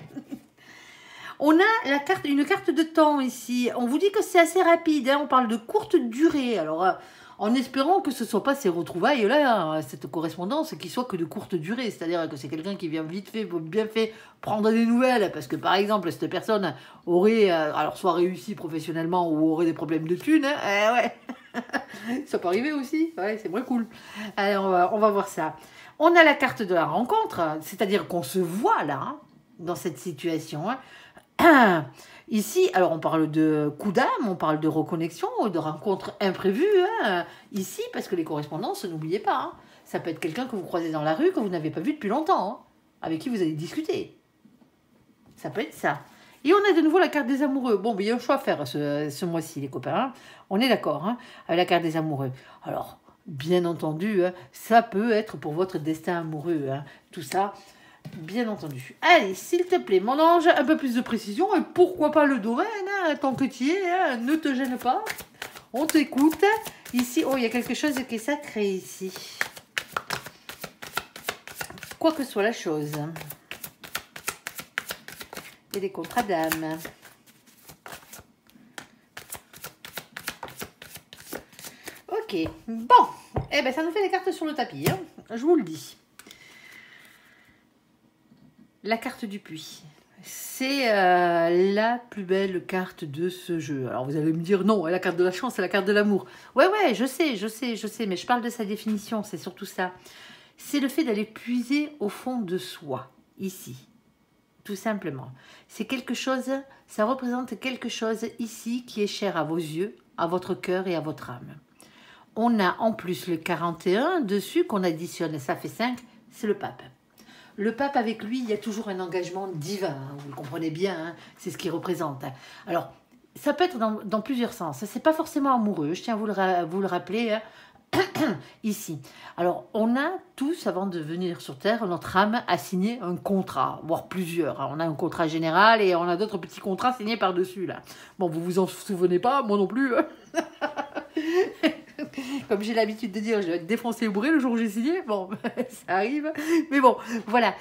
On a une carte de temps ici. On vous dit que c'est assez rapide. Hein, on parle de courte durée. Alors, en espérant que ce ne soit pas ces retrouvailles-là, hein, cette correspondance, qui soit que de courte durée. C'est-à-dire que c'est quelqu'un qui vient vite fait, bien fait, prendre des nouvelles. Parce que, par exemple, cette personne aurait, alors soit réussi professionnellement ou aurait des problèmes de thunes. Hein, ouais. Ça peut arriver aussi. Ouais, c'est moins cool. Alors, on va voir ça. On a la carte de la rencontre. C'est-à-dire qu'on se voit là, hein, dans cette situation. Hein. Ici, alors on parle de coup d'âme, on parle de reconnexion, de rencontres imprévues. Hein. Ici, parce que les correspondances, n'oubliez pas, hein, ça peut être quelqu'un que vous croisez dans la rue, que vous n'avez pas vu depuis longtemps, hein, avec qui vous allez discuter. Ça peut être ça. Et on a de nouveau la carte des amoureux. Bon, il y a un choix à faire ce mois-ci, les copains. Hein. On est d'accord, hein, avec la carte des amoureux. Alors, bien entendu, hein, ça peut être pour votre destin amoureux. Hein. Tout ça... Bien entendu. Allez, s'il te plaît, mon ange, un peu plus de précision. Et pourquoi pas le domaine, hein, tant que tu y es, hein, ne te gêne pas. On t'écoute. Ici, oh, il y a quelque chose qui est sacré ici. Quoi que soit la chose. Et des contrats d'âme. Ok, bon. Eh ben, ça nous fait des cartes sur le tapis, hein, je vous le dis. La carte du puits, c'est la plus belle carte de ce jeu. Alors vous allez me dire, non, la carte de la chance, c'est la carte de l'amour. Ouais, je sais, mais je parle de sa définition, c'est surtout ça. C'est le fait d'aller puiser au fond de soi, ici, tout simplement. C'est quelque chose, ça représente quelque chose ici qui est cher à vos yeux, à votre cœur et à votre âme. On a en plus le 41 dessus qu'on additionne, ça fait 5, c'est le pape. Le pape, avec lui, il y a toujours un engagement divin, hein, vous le comprenez bien, hein, c'est ce qu'il représente. Alors, ça peut être dans plusieurs sens, c'est pas forcément amoureux, je tiens à vous le rappeler, hein, ici. Alors, on a tous, avant de venir sur Terre, notre âme a signé un contrat, voire plusieurs. Hein. On a un contrat général et on a d'autres petits contrats signés par-dessus, là. Bon, vous vous en souvenez pas, moi non plus. Comme j'ai l'habitude de dire, je vais être défoncé ou bourré le jour où j'ai signé. Bon, ça arrive. Mais bon, voilà.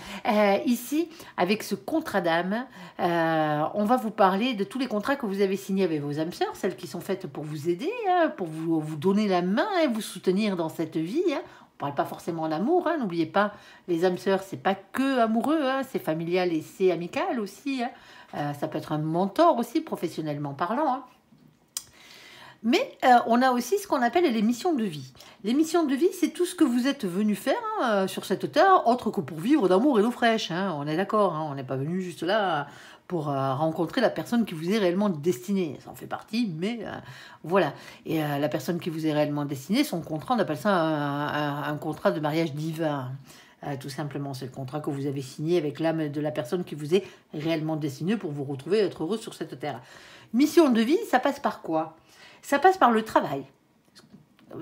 Ici, avec ce contrat d'âme, on va vous parler de tous les contrats que vous avez signés avec vos âmes sœurs, celles qui sont faites pour vous aider, hein, pour vous donner la main et vous soutenir dans cette vie. Hein. On ne parle pas forcément d'amour, hein. N'oubliez pas, les âmes sœurs, c'est pas que amoureux, hein, c'est familial et c'est amical aussi. Hein. Ça peut être un mentor aussi, professionnellement parlant. Hein. Mais on a aussi ce qu'on appelle les missions de vie. Les missions de vie, c'est tout ce que vous êtes venu faire hein, sur cette terre, autre que pour vivre d'amour et d'eau fraîche. Hein, on est d'accord, hein, on n'est pas venu juste là pour rencontrer la personne qui vous est réellement destinée. Ça en fait partie, mais voilà. Et la personne qui vous est réellement destinée, son contrat, on appelle ça un contrat de mariage divin. Tout simplement, c'est le contrat que vous avez signé avec l'âme de la personne qui vous est réellement destinée pour vous retrouver et être heureux sur cette terre. Mission de vie, ça passe par quoi ? Ça passe par le travail.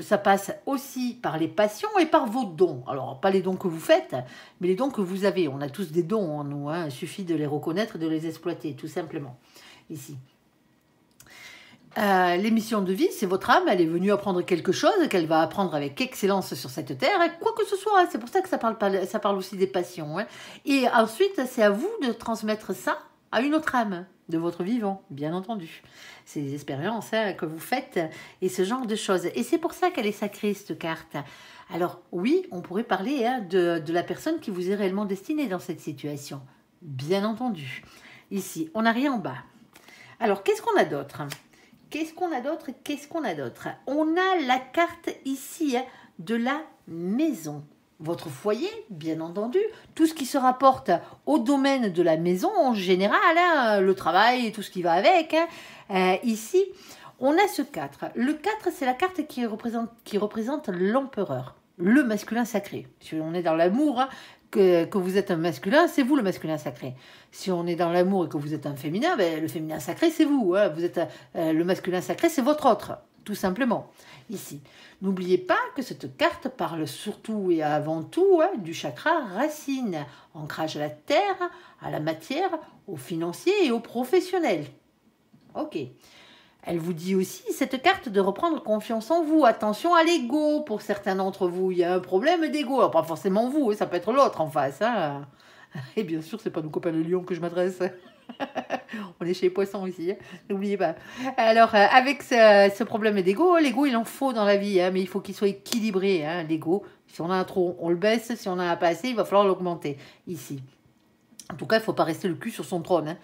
Ça passe aussi par les passions et par vos dons. Alors, pas les dons que vous faites, mais les dons que vous avez. On a tous des dons en nous. Hein. Il suffit de les reconnaître et de les exploiter, tout simplement. Ici. Les missions de vie, c'est votre âme, elle est venue apprendre quelque chose, qu'elle va apprendre avec excellence sur cette terre, hein, quoi que ce soit, hein, c'est pour ça que ça parle aussi des passions. Hein. Et ensuite, c'est à vous de transmettre ça à une autre âme de votre vivant, bien entendu. C'est des expériences hein, que vous faites et ce genre de choses. Et c'est pour ça qu'elle est sacrée, cette carte. Alors oui, on pourrait parler hein, de la personne qui vous est réellement destinée dans cette situation, bien entendu. Ici, on n'a rien en bas. Alors, qu'est-ce qu'on a d'autre ? Qu'est-ce qu'on a d'autre? Qu'est-ce qu'on a d'autre? On a la carte ici hein, de la maison. Votre foyer, bien entendu, tout ce qui se rapporte au domaine de la maison en général, hein, le travail et tout ce qui va avec. Hein. Ici, on a ce 4. Le 4, c'est la carte qui représente l'empereur, le masculin sacré. Si on est dans l'amour, hein, que vous êtes un masculin, c'est vous le masculin sacré. Si on est dans l'amour et que vous êtes un féminin, ben, le féminin sacré, c'est vous. Hein. Vous êtes le masculin sacré, c'est votre autre, tout simplement. Ici, n'oubliez pas que cette carte parle surtout et avant tout hein, du chakra racine, ancrage à la terre, à la matière, au financier et au professionnel. Ok. Elle vous dit aussi, cette carte, de reprendre confiance en vous. Attention à l'ego pour certains d'entre vous. Il y a un problème d'ego. Alors, pas forcément vous, ça peut être l'autre en face. Hein. Et bien sûr, c'est pas nos copains les lions que je m'adresse. On est chez les poissons ici, hein. N'oubliez pas. Alors, avec ce problème d'ego, l'ego, il en faut dans la vie, hein, mais il faut qu'il soit équilibré, hein, l'ego. Si on en a trop, on le baisse. Si on en a pas assez, il va falloir l'augmenter ici. En tout cas, il ne faut pas rester le cul sur son trône, hein.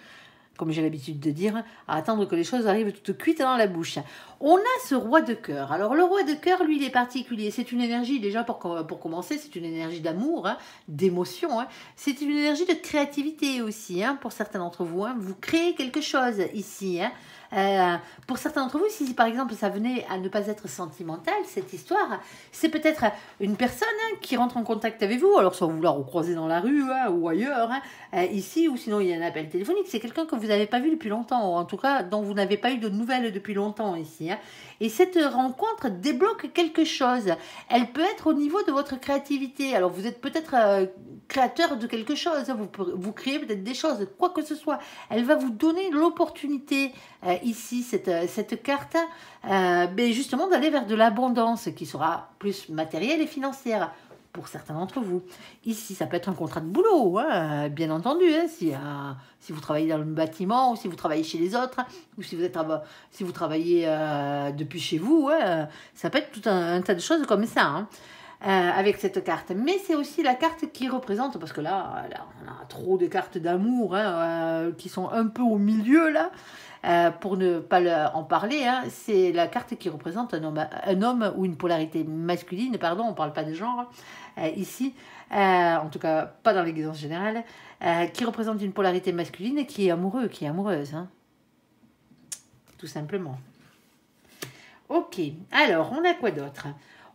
Comme j'ai l'habitude de dire, à attendre que les choses arrivent toutes cuites dans la bouche. On a ce roi de cœur. Alors le roi de cœur, lui, il est particulier. C'est une énergie, déjà pour commencer, c'est une énergie d'amour, hein, d'émotion. Hein. C'est une énergie de créativité aussi, hein, pour certains d'entre vous. Hein. Vous créez quelque chose ici. Hein. Pour certains d'entre vous, si par exemple ça venait à ne pas être sentimental, cette histoire, c'est peut-être une personne hein, qui rentre en contact avec vous, alors soit vous la recroisez dans la rue hein, ou ailleurs, hein, ici, ou sinon il y a un appel téléphonique, c'est quelqu'un que vous n'avez pas vu depuis longtemps, ou en tout cas dont vous n'avez pas eu de nouvelles depuis longtemps ici. Hein. Et cette rencontre débloque quelque chose. Elle peut être au niveau de votre créativité. Alors vous êtes peut-être créateur de quelque chose, vous créez peut-être des choses, quoi que ce soit. Elle va vous donner l'opportunité ici, cette carte, ben justement d'aller vers de l'abondance qui sera plus matérielle et financière pour certains d'entre vous. Ici, ça peut être un contrat de boulot, hein, bien entendu, hein, si vous travaillez dans le bâtiment ou si vous travaillez chez les autres, ou si vous travaillez depuis chez vous, hein, ça peut être tout un tas de choses comme ça, hein. Avec cette carte, mais c'est aussi la carte qui représente, parce que là on a trop de cartes d'amour hein, qui sont un peu au milieu là, pour ne pas en parler, hein, c'est la carte qui représente un homme ou une polarité masculine, pardon, on ne parle pas de genre ici, en tout cas pas dans l'existence générale, qui représente une polarité masculine et qui est amoureux, qui est amoureuse, hein, tout simplement. Ok, alors on a quoi d'autre ?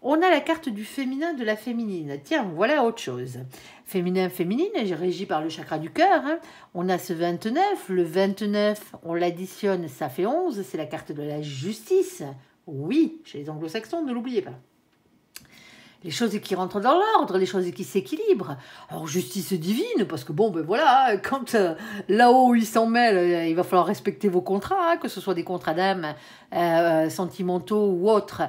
On a la carte du féminin, de la féminine. Tiens, voilà autre chose. Féminin, féminine, régi par le chakra du cœur. Hein. On a ce 29. Le 29, on l'additionne, ça fait 11. C'est la carte de la justice. Oui, chez les anglo-saxons, ne l'oubliez pas. Les choses qui rentrent dans l'ordre, les choses qui s'équilibrent. Alors, justice divine, parce que bon, ben voilà, quand là-haut, ils s'en mêlent, il va falloir respecter vos contrats, hein, que ce soit des contrats d'âme sentimentaux ou autres,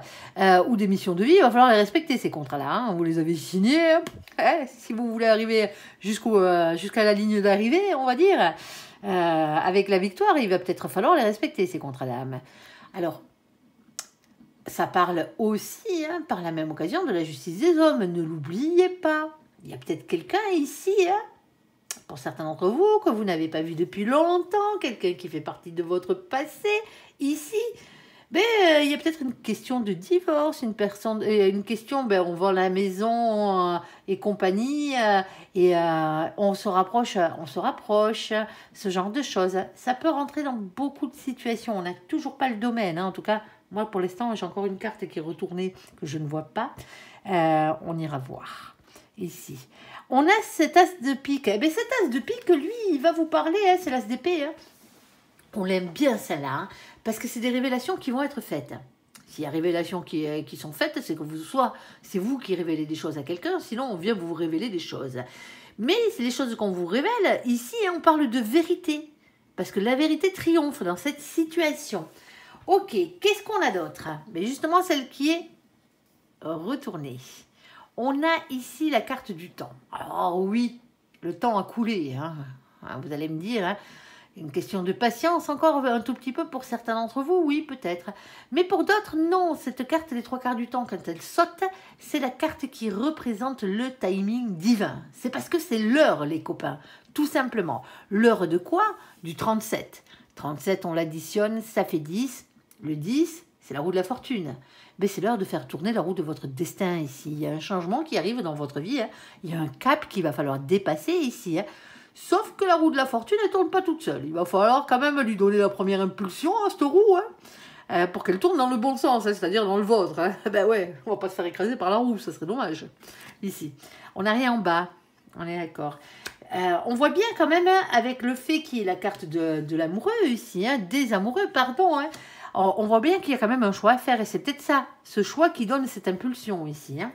ou des missions de vie, il va falloir les respecter, ces contrats-là. Hein. Vous les avez signés, hein, si vous voulez arriver jusqu'à la ligne d'arrivée, on va dire, avec la victoire, il va peut-être falloir les respecter, ces contrats d'âme. Alors, ça parle aussi, hein, par la même occasion, de la justice des hommes. Ne l'oubliez pas. Il y a peut-être quelqu'un ici, hein, pour certains d'entre vous, que vous n'avez pas vu depuis longtemps, quelqu'un qui fait partie de votre passé, ici. Ben, il y a peut-être une question de divorce, une question, ben, on vend la maison et compagnie, et on se rapproche, ce genre de choses. Ça peut rentrer dans beaucoup de situations. On n'a toujours pas le domaine, hein, en tout cas. Moi, pour l'instant, j'ai encore une carte qui est retournée que je ne vois pas. On ira voir. Ici. On a cet as de pique. Eh bien, cet as de pique, lui, il va vous parler. Hein, c'est l'as d'épée. Hein. On l'aime bien, celle-là. Hein, parce que c'est des révélations qui vont être faites. S'il y a révélations qui sont faites, c'est que c'est vous qui révélez des choses à quelqu'un. Sinon, on vient vous révéler des choses. Mais c'est des choses qu'on vous révèle. Ici, on parle de vérité. Parce que la vérité triomphe dans cette situation. Ok, qu'est-ce qu'on a d'autre? Mais justement, celle qui est retournée. On a ici la carte du temps. Alors oui, le temps a coulé, hein. Vous allez me dire, hein. Une question de patience encore un tout petit peu pour certains d'entre vous, oui peut-être. Mais pour d'autres, non. Cette carte, les trois quarts du temps, quand elle saute, c'est la carte qui représente le timing divin. C'est parce que c'est l'heure, les copains, tout simplement. L'heure de quoi? Du 37. 37, on l'additionne, ça fait 10. Le 10, c'est la roue de la fortune. Mais c'est l'heure de faire tourner la roue de votre destin ici. Il y a un changement qui arrive dans votre vie, hein. Il y a un cap qu'il va falloir dépasser ici, hein. Sauf que la roue de la fortune, elle ne tourne pas toute seule. Il va falloir quand même lui donner la première impulsion à cette roue, hein, pour qu'elle tourne dans le bon sens, hein, c'est-à-dire dans le vôtre. Hein. Ben ouais, on va pas se faire écraser par la roue, ça serait dommage. Ici, on n'a rien en bas, on est d'accord. On voit bien quand même, hein, avec le fait qu'il y ait la carte de l'amoureux ici, hein, des amoureux, pardon, hein, on voit bien qu'il y a quand même un choix à faire, et c'est peut-être ça, ce choix qui donne cette impulsion ici, hein.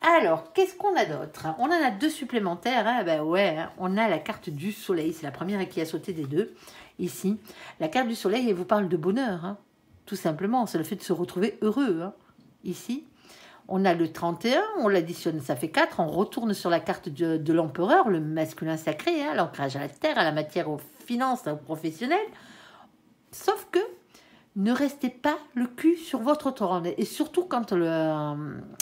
Alors, qu'est-ce qu'on a d'autre? On en a deux supplémentaires, hein. Ben ouais, hein. On a la carte du soleil, c'est la première qui a sauté des deux, ici. La carte du soleil, elle vous parle de bonheur, hein. Tout simplement, c'est le fait de se retrouver heureux, hein. Ici. On a le 31, on l'additionne, ça fait 4, on retourne sur la carte de l'empereur, le masculin sacré, hein, l'ancrage à la terre, à la matière, aux finances, aux professionnels. Sauf que, ne restez pas le cul sur votre trône. Et surtout quand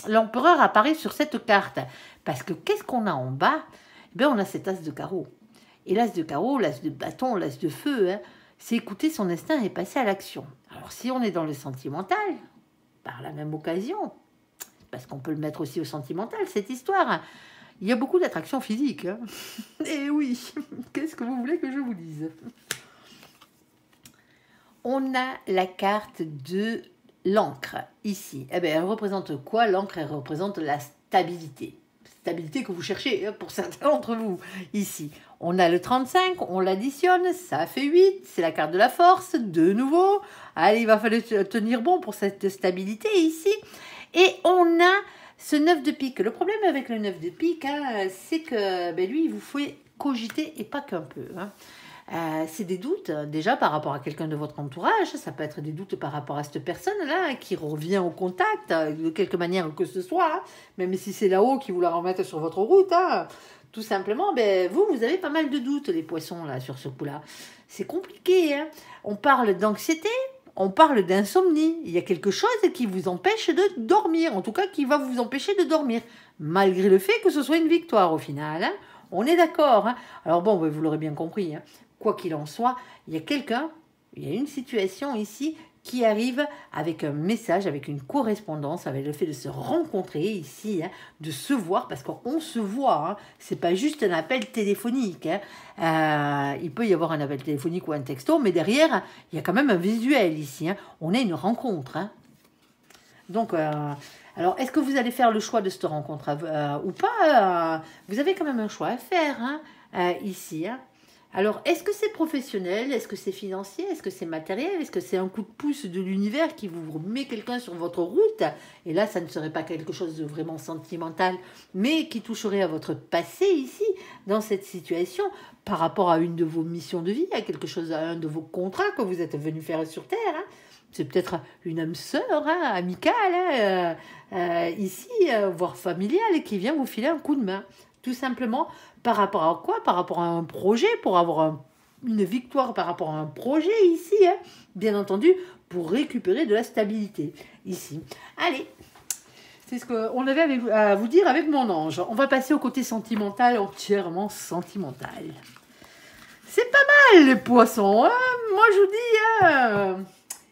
l'empereur apparaît sur cette carte. Parce que qu'est-ce qu'on a en bas? Eh bien, on a cet as de carreau. Et l'as de carreau, l'as de bâton, l'as de feu, hein, c'est écouter son instinct et passer à l'action. Alors, si on est dans le sentimental, par la même occasion, parce qu'on peut le mettre aussi au sentimental, cette histoire, hein, il y a beaucoup d'attractions physiques. Hein. Et oui, qu'est-ce que vous voulez que je vous dise? On a la carte de l'encre ici. Eh bien, elle représente quoi? L'encre, elle représente la stabilité. Stabilité que vous cherchez, hein, pour certains d'entre vous ici. On a le 35, on l'additionne, ça fait 8. C'est la carte de la force, de nouveau. Allez, il va falloir tenir bon pour cette stabilité ici. Et on a ce 9 de pique. Le problème avec le 9 de pique, hein, c'est que ben, lui, il vous fait cogiter et pas qu'un peu, hein. C'est des doutes déjà par rapport à quelqu'un de votre entourage, ça peut être des doutes par rapport à cette personne-là qui revient au contact de quelque manière que ce soit, hein, même si c'est là-haut qui vous la remettent sur votre route, hein, tout simplement, ben, vous avez pas mal de doutes les poissons là sur ce coup-là. C'est compliqué, hein. On parle d'anxiété, on parle d'insomnie, il y a quelque chose qui vous empêche de dormir, en tout cas qui va vous empêcher de dormir, malgré le fait que ce soit une victoire au final, hein. On est d'accord, hein. Alors bon, vous l'aurez bien compris, hein. Quoi qu'il en soit, il y a quelqu'un, il y a une situation ici qui arrive avec un message, avec une correspondance, avec le fait de se rencontrer ici, hein, de se voir, parce qu'on se voit, hein, c'est pas juste un appel téléphonique, hein. Il peut y avoir un appel téléphonique ou un texto, mais derrière, il y a quand même un visuel ici, hein. On a une rencontre, hein. Donc, alors, est-ce que vous allez faire le choix de cette rencontre ou pas? Vous avez quand même un choix à faire, hein, ici, hein. Alors, est-ce que c'est professionnel? Est-ce que c'est financier? Est-ce que c'est matériel? Est-ce que c'est un coup de pouce de l'univers qui vous met quelqu'un sur votre route? Et là, ça ne serait pas quelque chose de vraiment sentimental, mais qui toucherait à votre passé ici, dans cette situation, par rapport à une de vos missions de vie, à quelque chose, à un de vos contrats que vous êtes venu faire sur Terre, hein. C'est peut-être une âme sœur, hein, amicale, hein, ici, voire familiale, qui vient vous filer un coup de main. Tout simplement, par rapport à quoi? Par rapport à un projet, pour avoir une victoire par rapport à un projet ici, hein, bien entendu, pour récupérer de la stabilité ici. Allez, c'est ce qu'on avait à vous dire avec mon ange. On va passer au côté sentimental, entièrement sentimental. C'est pas mal les poissons, hein. Moi je vous dis, hein,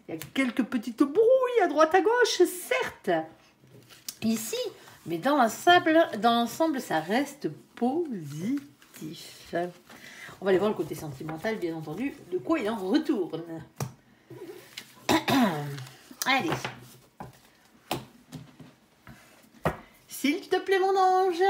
il y a quelques petites brouilles à droite à gauche, certes, ici, mais dans l'ensemble, ça reste positif. On va aller voir le côté sentimental, bien entendu, de quoi il en retourne. Allez. S'il te plaît, mon ange,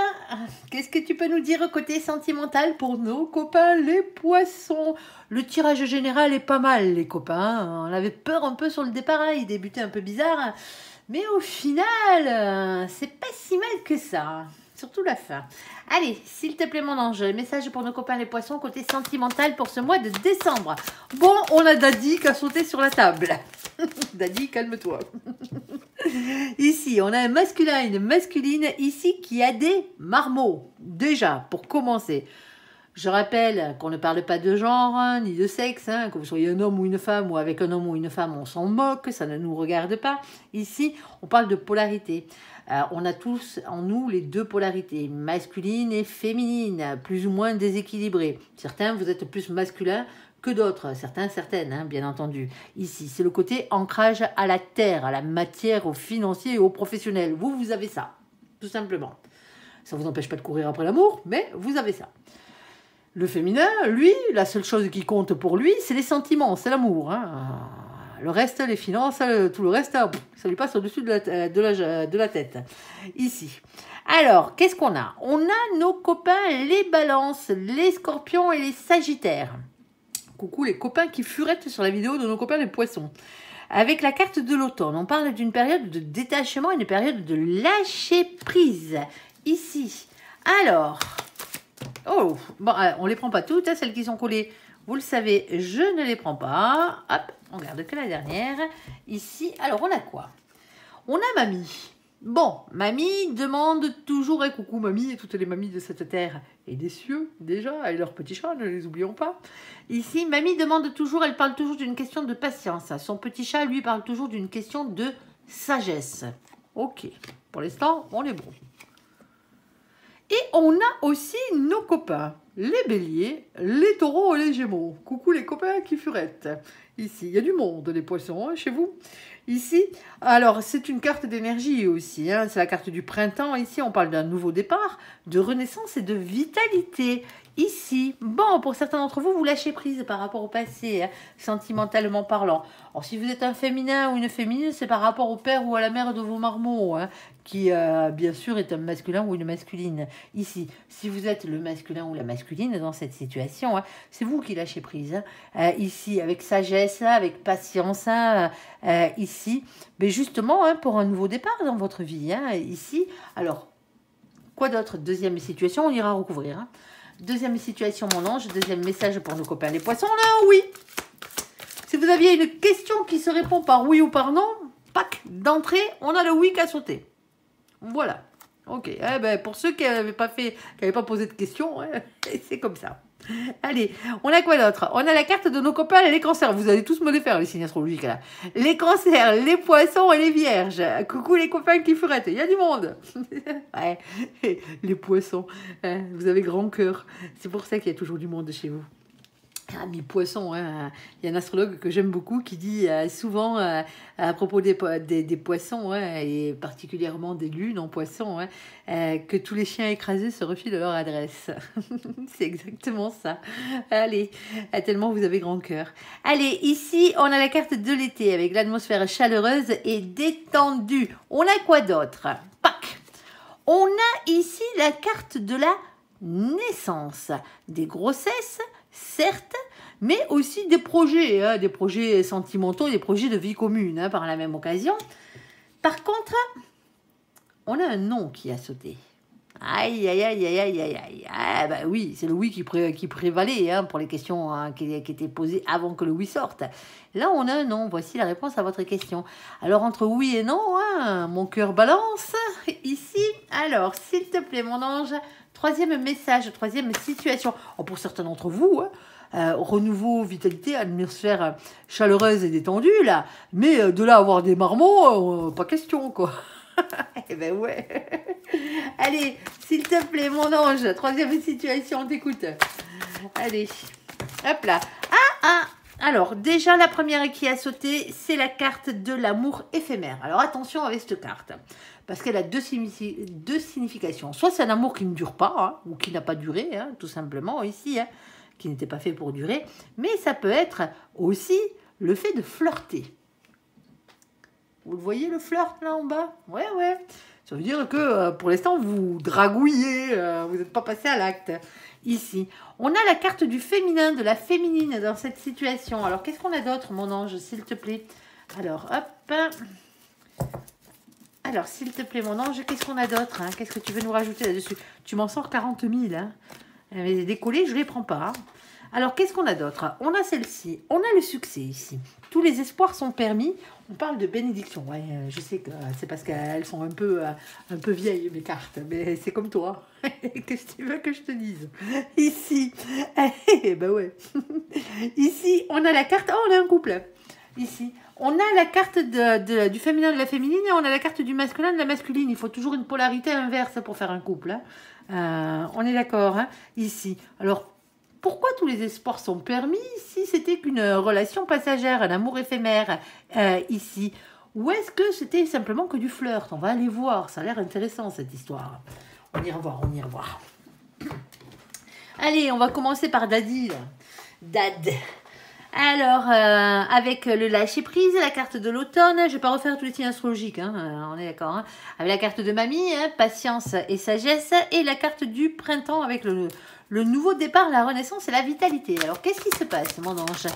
qu'est-ce que tu peux nous dire côté sentimental pour nos copains les poissons? Le tirage général est pas mal, les copains. On avait peur un peu sur le départ, il débutait un peu bizarre. Mais au final, c'est pas si mal que ça. Surtout la fin. Allez, s'il te plaît, mon ange, message pour nos copains les poissons, côté sentimental pour ce mois de décembre. Bon, on a Daddy qui a sauté sur la table. Daddy, calme-toi. Ici, on a un masculin et une masculine ici qui a des marmots. Déjà, pour commencer. Je rappelle qu'on ne parle pas de genre, hein, ni de sexe, hein, que vous soyez un homme ou une femme, ou avec un homme ou une femme, on s'en moque, ça ne nous regarde pas. Ici, on parle de polarité. On a tous en nous les deux polarités, masculine et féminine, plus ou moins déséquilibrées. Certains, vous êtes plus masculin que d'autres, certains, certaines, hein, bien entendu. Ici, c'est le côté ancrage à la terre, à la matière, au financier et au professionnel. Vous avez ça, tout simplement. Ça ne vous empêche pas de courir après l'amour, mais vous avez ça. Le féminin, lui, la seule chose qui compte pour lui, c'est les sentiments, c'est l'amour. Hein. Le reste, les finances, tout le reste, ça lui passe au-dessus de la tête. Ici. Alors, qu'est-ce qu'on a? On a nos copains les balances, les scorpions et les sagittaires. Coucou les copains qui furettent sur la vidéo de nos copains les poissons. Avec la carte de l'automne, on parle d'une période de détachement, une période de lâcher prise. Ici. Alors... Oh, bon, on les prend pas toutes, hein, celles qui sont collées, vous le savez, je ne les prends pas. Hop, on garde que la dernière. Ici, alors on a quoi? On a mamie. Bon, mamie demande toujours, et coucou mamie et toutes les mamies de cette terre et des cieux déjà, et leurs petits chats, ne les oublions pas. Ici, mamie demande toujours, elle parle toujours d'une question de patience. Son petit chat, lui, parle toujours d'une question de sagesse. Ok, pour l'instant, on est bon. Et on a aussi nos copains, les béliers, les taureaux et les gémeaux. Coucou les copains qui furettent. Ici, il y a du monde, les poissons, hein, chez vous. Ici, alors c'est une carte d'énergie aussi, hein, c'est la carte du printemps. Ici, on parle d'un nouveau départ, de renaissance et de vitalité. Ici, bon, pour certains d'entre vous, vous lâchez prise par rapport au passé, hein, sentimentalement parlant. Alors, si vous êtes un féminin ou une féminine, c'est par rapport au père ou à la mère de vos marmots, hein, qui, bien sûr, est un masculin ou une masculine. Ici, si vous êtes le masculin ou la masculine dans cette situation, hein, c'est vous qui lâchez prise. Hein. Ici, avec sagesse, avec patience, hein, ici, mais justement, hein, pour un nouveau départ dans votre vie. Hein, ici, alors, quoi d'autre? Deuxième situation, on ira recouvrir. Hein. Deuxième situation, mon ange. Deuxième message pour nos copains les poissons. Là, oui. Si vous aviez une question qui se répond par oui ou par non, pack, d'entrée, on a le oui qui a sauté. Voilà. Ok. Eh ben, pour ceux qui n'avaient pas posé de questions, hein, c'est comme ça. Allez, on a quoi d'autre? On a la carte de nos copains les cancers. Vous allez tous me les faire, les signes astrologiques, là. Les cancers, les poissons et les vierges. Coucou les copains qui furettent. Il y a du monde. Ouais, les poissons. Vous avez grand cœur. C'est pour ça qu'il y a toujours du monde chez vous. Ah, mes poissons, hein. Il y a un astrologue que j'aime beaucoup qui dit souvent à propos des poissons, hein, et particulièrement des lunes en poissons, hein, que tous les chiens écrasés se refilent leur adresse. C'est exactement ça. Allez, tellement vous avez grand cœur. Allez, ici, on a la carte de l'été avec l'atmosphère chaleureuse et détendue. On a quoi d'autre? Pac! On a ici la carte de la naissance, des grossesses, certes, mais aussi des projets, hein, des projets sentimentaux, des projets de vie commune, hein, par la même occasion. Par contre, on a un non qui a sauté. Aïe, aïe, aïe, aïe, aïe, aïe, aïe. Ah, bah oui, c'est le oui qui prévalait, hein, pour les questions, hein, qui étaient posées avant que le oui sorte. Là, on a un non. Voici la réponse à votre question. Alors, entre oui et non, hein, mon cœur balance. Ici, alors, s'il te plaît, mon ange, troisième message, troisième situation. Oh, pour certains d'entre vous, hein, renouveau, vitalité, atmosphère chaleureuse et détendue, là. Mais de là avoir des marmots, pas question, quoi. Eh ben ouais. Allez, s'il te plaît, mon ange, troisième situation, on t'écoute. Allez, hop là. Alors, déjà, la première qui a sauté, c'est la carte de l'amour éphémère. Alors, attention avec cette carte, parce qu'elle a deux significations. Soit c'est un amour qui ne dure pas, hein, ou qui n'a pas duré, hein, tout simplement, ici, hein, qui n'était pas fait pour durer. Mais ça peut être aussi le fait de flirter. Vous le voyez, le flirt, là, en bas? Ouais. Ça veut dire que, pour l'instant, vous dragouillez, vous n'êtes pas passé à l'acte. Ici, on a la carte du féminin, de la féminine dans cette situation. Alors, qu'est-ce qu'on a d'autre, mon ange, s'il te plaît? Alors, hop. Alors, s'il te plaît, mon ange, qu'est-ce qu'on a d'autre, hein? Qu'est-ce que tu veux nous rajouter là-dessus? Tu m'en sors 40 000, hein? Les décollés, je ne les prends pas. Hein. Alors, qu'est-ce qu'on a d'autre? On a celle-ci. On a le succès ici. Tous les espoirs sont permis. On parle de bénédiction. Ouais, je sais que c'est parce qu'elles sont un peu vieilles, mes cartes. Mais c'est comme toi. Qu'est-ce que tu veux que je te dise? Ici. Ben ouais. Ici, on a la carte... Oh, on a un couple. Ici. On a la carte du féminin, de la féminine, et on a la carte du masculin, de la masculine. Il faut toujours une polarité inverse pour faire un couple. Hein. On est d'accord, hein, ici. Alors, pourquoi tous les espoirs sont permis si c'était qu'une relation passagère, un amour éphémère, ici? Ou est-ce que c'était simplement que du flirt? On va aller voir, ça a l'air intéressant cette histoire. On ira voir, on ira voir. Allez, on va commencer par Daddy. Dad. Alors, avec le lâcher-prise, la carte de l'automne, je ne vais pas refaire tous les signes astrologiques, hein, on est d'accord. Hein, avec la carte de mamie, hein, patience et sagesse, et la carte du printemps avec le nouveau départ, la renaissance et la vitalité. Alors, qu'est-ce qui se passe, mon ange?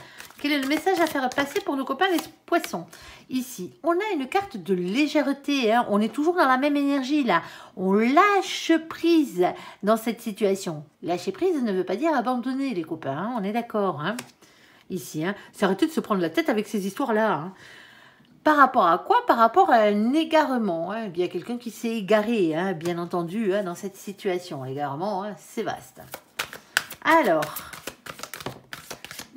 Quel est le message à faire passer pour nos copains les poissons? Ici, on a une carte de légèreté, hein, on est toujours dans la même énergie, là. On lâche prise dans cette situation. Lâcher prise ne veut pas dire abandonner, les copains, hein, on est d'accord, hein. Ici, hein. C'est arrêter de se prendre la tête avec ces histoires-là. Hein. Par rapport à quoi? Par rapport à un égarement. Hein. Il y a quelqu'un qui s'est égaré, hein, bien entendu, hein, dans cette situation. Égarement, hein, c'est vaste. Alors,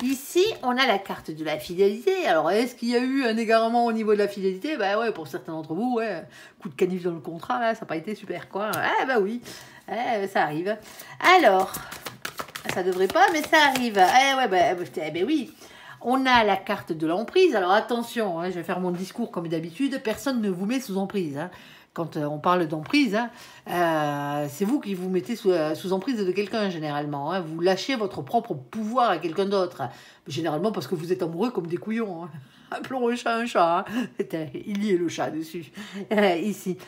ici, on a la carte de la fidélité. Alors, est-ce qu'il y a eu un égarement au niveau de la fidélité? Ben ouais, pour certains d'entre vous, ouais, coup de canif dans le contrat, là, ça n'a pas été super, quoi. Ah bah oui, ça arrive. Alors... Ça devrait pas, mais ça arrive. Ben oui. On a la carte de l'emprise. Alors attention, hein, je vais faire mon discours comme d'habitude. Personne ne vous met sous emprise. Hein. Quand on parle d'emprise, hein, c'est vous qui vous mettez sous emprise de quelqu'un généralement. Hein. Vous lâchez votre propre pouvoir à quelqu'un d'autre. Généralement parce que vous êtes amoureux comme des couillons. Hein. Appelons un chat un chat. Hein. Il y est le chat dessus. Ici.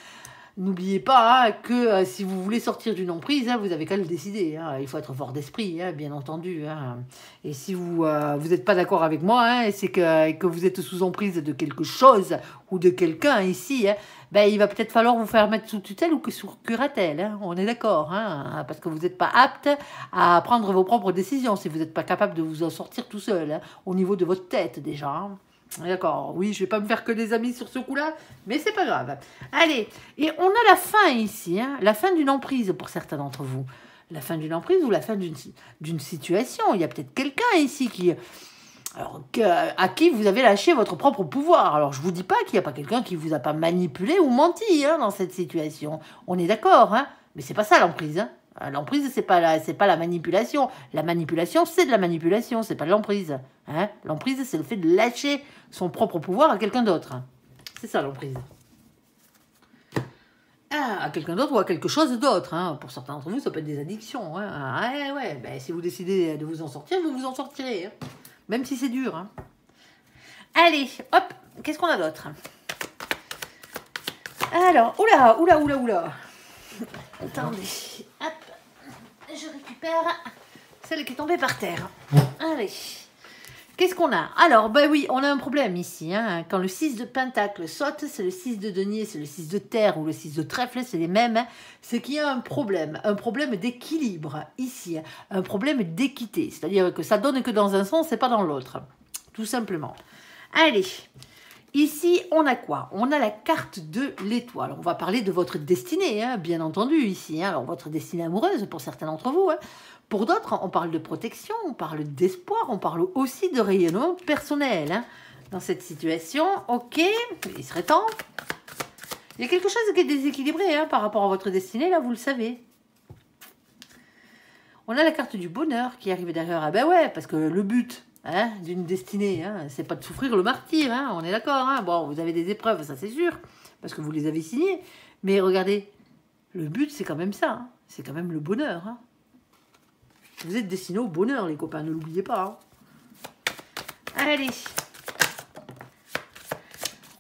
N'oubliez pas hein, que si vous voulez sortir d'une emprise, hein, vous avez qu'à le décider. Hein. Il faut être fort d'esprit, hein, bien entendu. Hein. Et si vous n'êtes pas d'accord avec moi, hein, c'est que vous êtes sous emprise de quelque chose ou de quelqu'un ici, hein, ben, il va peut-être falloir vous faire mettre sous tutelle ou que sous curatelle. Hein. On est d'accord, hein, parce que vous n'êtes pas apte à prendre vos propres décisions si vous n'êtes pas capable de vous en sortir tout seul, hein, au niveau de votre tête déjà. Hein. D'accord, oui, je vais pas me faire que des amis sur ce coup-là, mais c'est pas grave. Allez, et on a la fin ici, hein, la fin d'une emprise pour certains d'entre vous. La fin d'une emprise ou la fin d'une situation. Il y a peut-être quelqu'un ici à qui vous avez lâché votre propre pouvoir. Alors, je vous dis pas qu'il n'y a pas quelqu'un qui vous a pas manipulé ou menti hein, dans cette situation. On est d'accord, hein, mais c'est pas ça l'emprise, hein. L'emprise, c'est pas la manipulation. La manipulation, c'est de la manipulation, c'est pas de l'emprise. Hein. L'emprise, c'est le fait de lâcher son propre pouvoir à quelqu'un d'autre. C'est ça l'emprise. À quelqu'un d'autre ou à quelque chose d'autre. Hein. Pour certains d'entre vous, ça peut être des addictions. Hein. Ouais, ben, si vous décidez de vous en sortir, vous vous en sortirez. Hein. Même si c'est dur. Hein. Allez, hop, qu'est-ce qu'on a d'autre? Alors, oula. Attendez, hop, je récupère celle qui est tombée par terre. Allez, qu'est-ce qu'on a? Alors, ben oui, on a un problème ici. Hein. Quand le 6 de pentacle saute, c'est le 6 de denier, c'est le 6 de terre ou le 6 de trèfle, c'est les mêmes. Hein. C'est qu'il y a un problème d'équilibre ici, un problème d'équité. C'est-à-dire que ça donne que dans un sens et pas dans l'autre, tout simplement. Allez. Ici, on a quoi? On a la carte de l'étoile. On va parler de votre destinée, hein, bien entendu, ici. Hein. Alors, votre destinée amoureuse, pour certains d'entre vous. Hein. Pour d'autres, on parle de protection, on parle d'espoir, on parle aussi de rayonnement personnel. Hein. Dans cette situation, ok, il serait temps. Il y a quelque chose qui est déséquilibré hein, par rapport à votre destinée, là, vous le savez. On a la carte du bonheur qui arrive derrière. Ah ben ouais, parce que le but... Hein, d'une destinée, hein. C'est pas de souffrir le martyr, hein, on est d'accord. Hein. Bon, vous avez des épreuves, ça c'est sûr, parce que vous les avez signées. Mais regardez, le but c'est quand même ça, hein. C'est quand même le bonheur. Hein. Vous êtes destinés au bonheur, les copains, ne l'oubliez pas. Hein. Allez.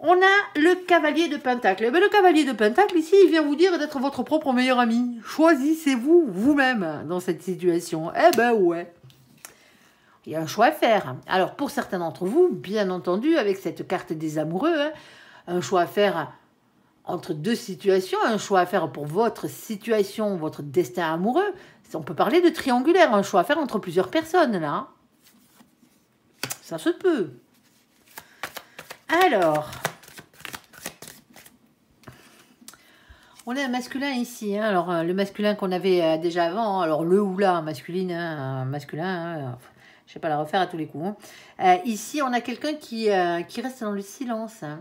On a le cavalier de pentacle. Ben, le cavalier de pentacle, ici, il vient vous dire d'être votre propre meilleur ami. Choisissez-vous vous-même dans cette situation. Eh ben ouais. Il y a un choix à faire. Alors, pour certains d'entre vous, bien entendu, avec cette carte des amoureux, hein, un choix à faire entre deux situations, un choix à faire pour votre situation, votre destin amoureux. On peut parler de triangulaire, un choix à faire entre plusieurs personnes, là. Ça se peut. Alors, on a un masculin ici. Hein. Alors, le masculin qu'on avait déjà avant, alors le ou la masculine, hein, masculin, hein, je ne vais pas la refaire à tous les coups. Hein. Ici, on a quelqu'un qui reste dans le silence. Hein.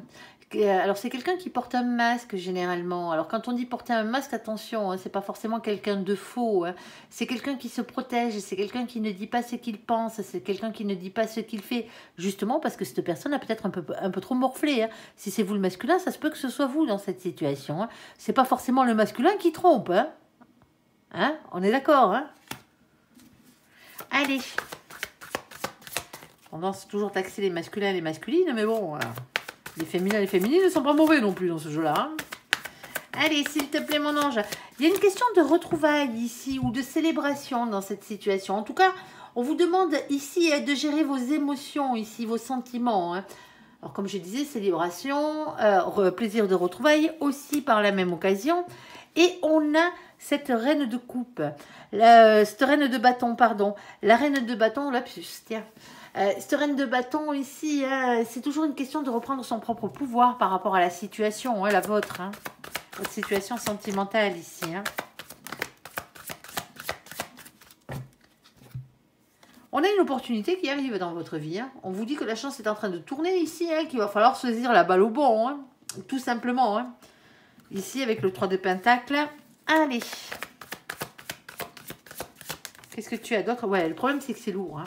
Alors, c'est quelqu'un qui porte un masque, généralement. Alors, quand on dit porter un masque, attention, hein, c'est pas forcément quelqu'un de faux. Hein. C'est quelqu'un qui se protège, c'est quelqu'un qui ne dit pas ce qu'il pense, c'est quelqu'un qui ne dit pas ce qu'il fait. Justement, parce que cette personne a peut-être un peu trop morflé. Hein. Si c'est vous le masculin, ça se peut que ce soit vous dans cette situation. Hein. C'est pas forcément le masculin qui trompe. Hein, hein, on est d'accord, hein. Allez. On va toujours taxer les masculins et les masculines, mais bon... Les féminins et les féminines ne sont pas mauvais non plus dans ce jeu-là. Hein. Allez, s'il te plaît, mon ange. Il y a une question de retrouvailles ici ou de célébration dans cette situation. En tout cas, on vous demande ici de gérer vos émotions, ici, vos sentiments. Hein. Alors, comme je disais, célébration, plaisir de retrouvailles aussi par la même occasion. Et on a cette reine de coupe, cette reine de bâton, pardon. La reine de bâton, lapsus, tiens. Cette reine de bâton ici, hein, c'est toujours une question de reprendre son propre pouvoir par rapport à la situation, hein, la vôtre, hein, votre situation sentimentale ici. Hein. On a une opportunité qui arrive dans votre vie. Hein. On vous dit que la chance est en train de tourner ici, hein, qu'il va falloir saisir la balle au bon, hein, tout simplement. Hein. Ici, avec le 3 de Pentacle. Allez. Qu'est-ce que tu as d'autre? Ouais, le problème, c'est que c'est lourd, hein.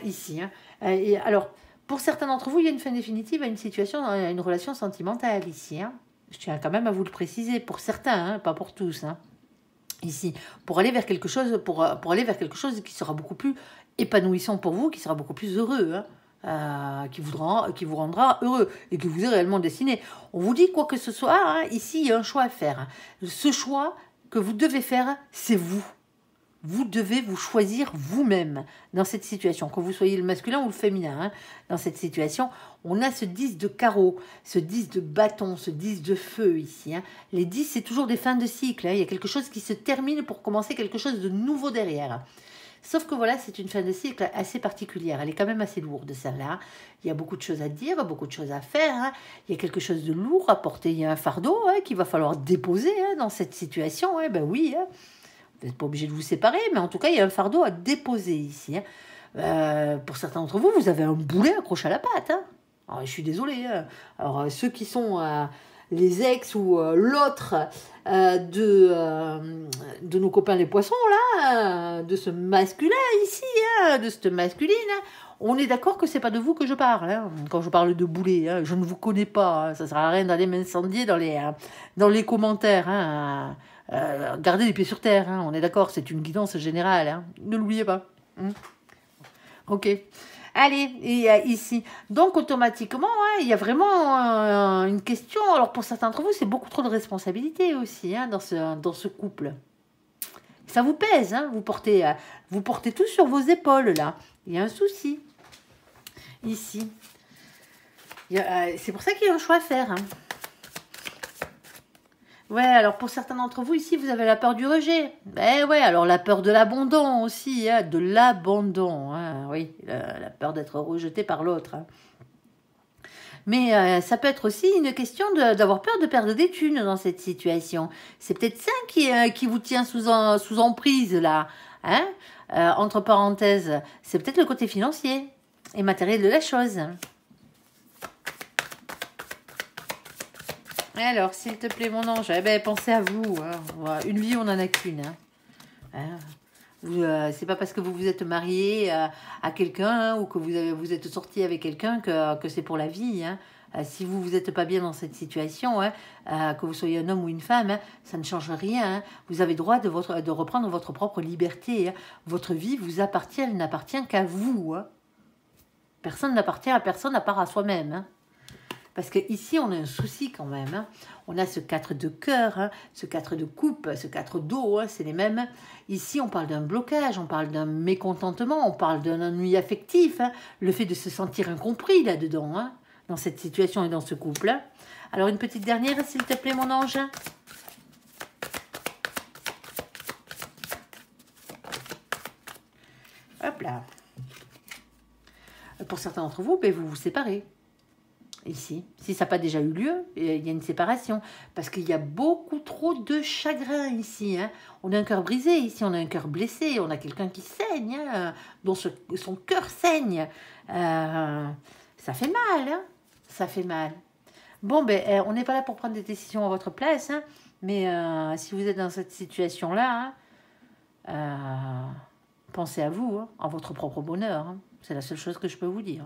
Ici. Hein. Et alors, pour certains d'entre vous, il y a une fin définitive à une situation, à une relation sentimentale ici. Hein. Je tiens quand même à vous le préciser, pour certains, hein, pas pour tous. Hein. Ici, pour aller vers quelque chose, pour aller vers quelque chose qui sera beaucoup plus épanouissant pour vous, qui sera beaucoup plus heureux, hein, qui vous rendra heureux et qui vous est réellement destiné. On vous dit quoi que ce soit, hein, ici, il y a un choix à faire. Hein. Ce choix que vous devez faire, c'est vous. Vous devez vous choisir vous-même dans cette situation, que vous soyez le masculin ou le féminin. Hein, dans cette situation, on a ce 10 de carreau, ce 10 de bâton, ce 10 de feu ici. Hein. Les 10, c'est toujours des fins de cycle. Hein, il y a quelque chose qui se termine pour commencer quelque chose de nouveau derrière. Sauf que voilà, c'est une fin de cycle assez particulière. Elle est quand même assez lourde, celle-là. Il y a beaucoup de choses à dire, beaucoup de choses à faire. Hein. Il y a quelque chose de lourd à porter. Il y a un fardeau hein, qu'il va falloir déposer hein, dans cette situation. Hein. Ben oui, hein. Vous n'êtes pas obligé de vous séparer, mais en tout cas, il y a un fardeau à déposer ici. Hein. Pour certains d'entre vous, vous avez un boulet accroché à la patte. Hein. Alors, je suis désolée. Hein. Alors, ceux qui sont les ex ou l'autre de nos copains les poissons, là, de ce masculin ici, hein, de cette masculine, hein, on est d'accord que c'est pas de vous que je parle. Hein. Quand je parle de boulet, hein, je ne vous connais pas. Hein. Ça ne sert à rien d'aller m'incendier dans les commentaires. Hein. Gardez les pieds sur terre, hein, on est d'accord, c'est une guidance générale, hein, ne l'oubliez pas. Ok, allez, et ici, donc automatiquement, hein, il y a vraiment une question, alors pour certains d'entre vous, c'est beaucoup trop de responsabilité aussi hein, dans ce couple. Ça vous pèse, hein, vous portez tout sur vos épaules, là, il y a un souci, ici. C'est pour ça qu'il y a un choix à faire, hein. Ouais, alors pour certains d'entre vous ici, vous avez la peur du rejet. Ben ouais, alors la peur de l'abandon aussi, hein, de l'abandon, hein, oui, la peur d'être rejeté par l'autre. Hein. Mais ça peut être aussi une question d'avoir peur de perdre des thunes dans cette situation. C'est peut-être ça qui vous tient sous emprise là. Hein, entre parenthèses, c'est peut-être le côté financier et matériel de la chose. Alors, s'il te plaît, mon ange, eh ben, pensez à vous. Hein. Une vie, on n'en a qu'une. Hein. C'est pas parce que vous vous êtes marié à quelqu'un hein, ou que vous êtes sorti avec quelqu'un que c'est pour la vie. Hein. Si vous n'êtes pas bien dans cette situation, hein, que vous soyez un homme ou une femme, hein, ça ne change rien. Hein. Vous avez droit de reprendre votre propre liberté. Hein. Votre vie vous appartient, elle n'appartient qu'à vous. Hein. Personne n'appartient à personne à part à soi-même. Hein. Parce qu'ici, on a un souci quand même. Hein. On a ce 4 de cœur, hein, ce 4 de coupe, ce 4 d'eau, hein, c'est les mêmes. Ici, on parle d'un blocage, on parle d'un mécontentement, on parle d'un ennui affectif. Hein, le fait de se sentir incompris là-dedans. Hein, dans cette situation et dans ce couple. Alors, une petite dernière, s'il te plaît, mon ange. Hop là. Pour certains d'entre vous, ben, vous vous séparez. Ici, si ça n'a pas déjà eu lieu, il y a une séparation. Parce qu'il y a beaucoup trop de chagrin ici. Hein. On a un cœur brisé ici, on a un cœur blessé, on a quelqu'un qui saigne, hein, dont son cœur saigne. Ça fait mal, hein. Ça fait mal. Bon, ben, on n'est pas là pour prendre des décisions à votre place, hein, mais si vous êtes dans cette situation-là, hein, pensez à vous, hein, à votre propre bonheur. Hein. C'est la seule chose que je peux vous dire.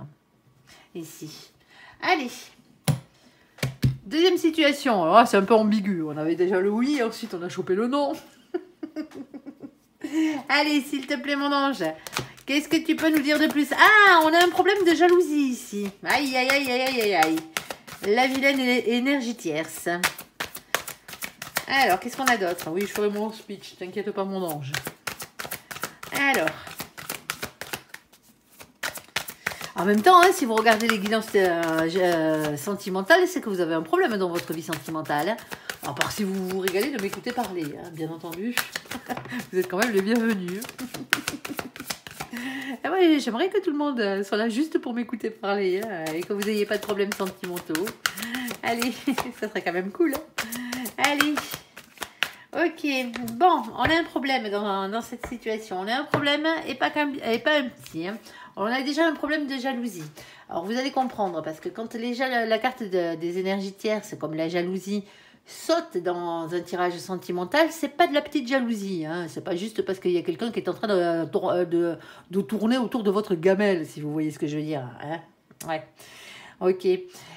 Ici. Allez. Deuxième situation. Alors, c'est un peu ambigu. On avait déjà le oui, ensuite on a chopé le non. Allez, s'il te plaît, mon ange. Qu'est-ce que tu peux nous dire de plus? Ah, on a un problème de jalousie ici. Aïe, aïe, aïe, aïe, aïe, aïe. La vilaine énergie tierce. Alors, qu'est-ce qu'on a d'autre? Oui, je ferai mon speech. T'inquiète pas, mon ange. Alors. En même temps, hein, si vous regardez les guidances sentimentales, c'est que vous avez un problème dans votre vie sentimentale. Hein. À part si vous vous régalez de m'écouter parler, hein, bien entendu. Vous êtes quand même les bienvenus. Ah ouais, j'aimerais que tout le monde soit là juste pour m'écouter parler hein, et que vous n'ayez pas de problèmes sentimentaux. Allez, ça serait quand même cool. Hein. Allez. Ok, bon, on a un problème dans cette situation. On a un problème et pas un petit. Hein. On a déjà un problème de jalousie. Alors, vous allez comprendre, parce que quand la carte des énergies tierces, comme la jalousie, saute dans un tirage sentimental, c'est pas de la petite jalousie. Hein. C'est pas juste parce qu'il y a quelqu'un qui est en train de tourner autour de votre gamelle, si vous voyez ce que je veux dire. Hein. Ouais. Ok.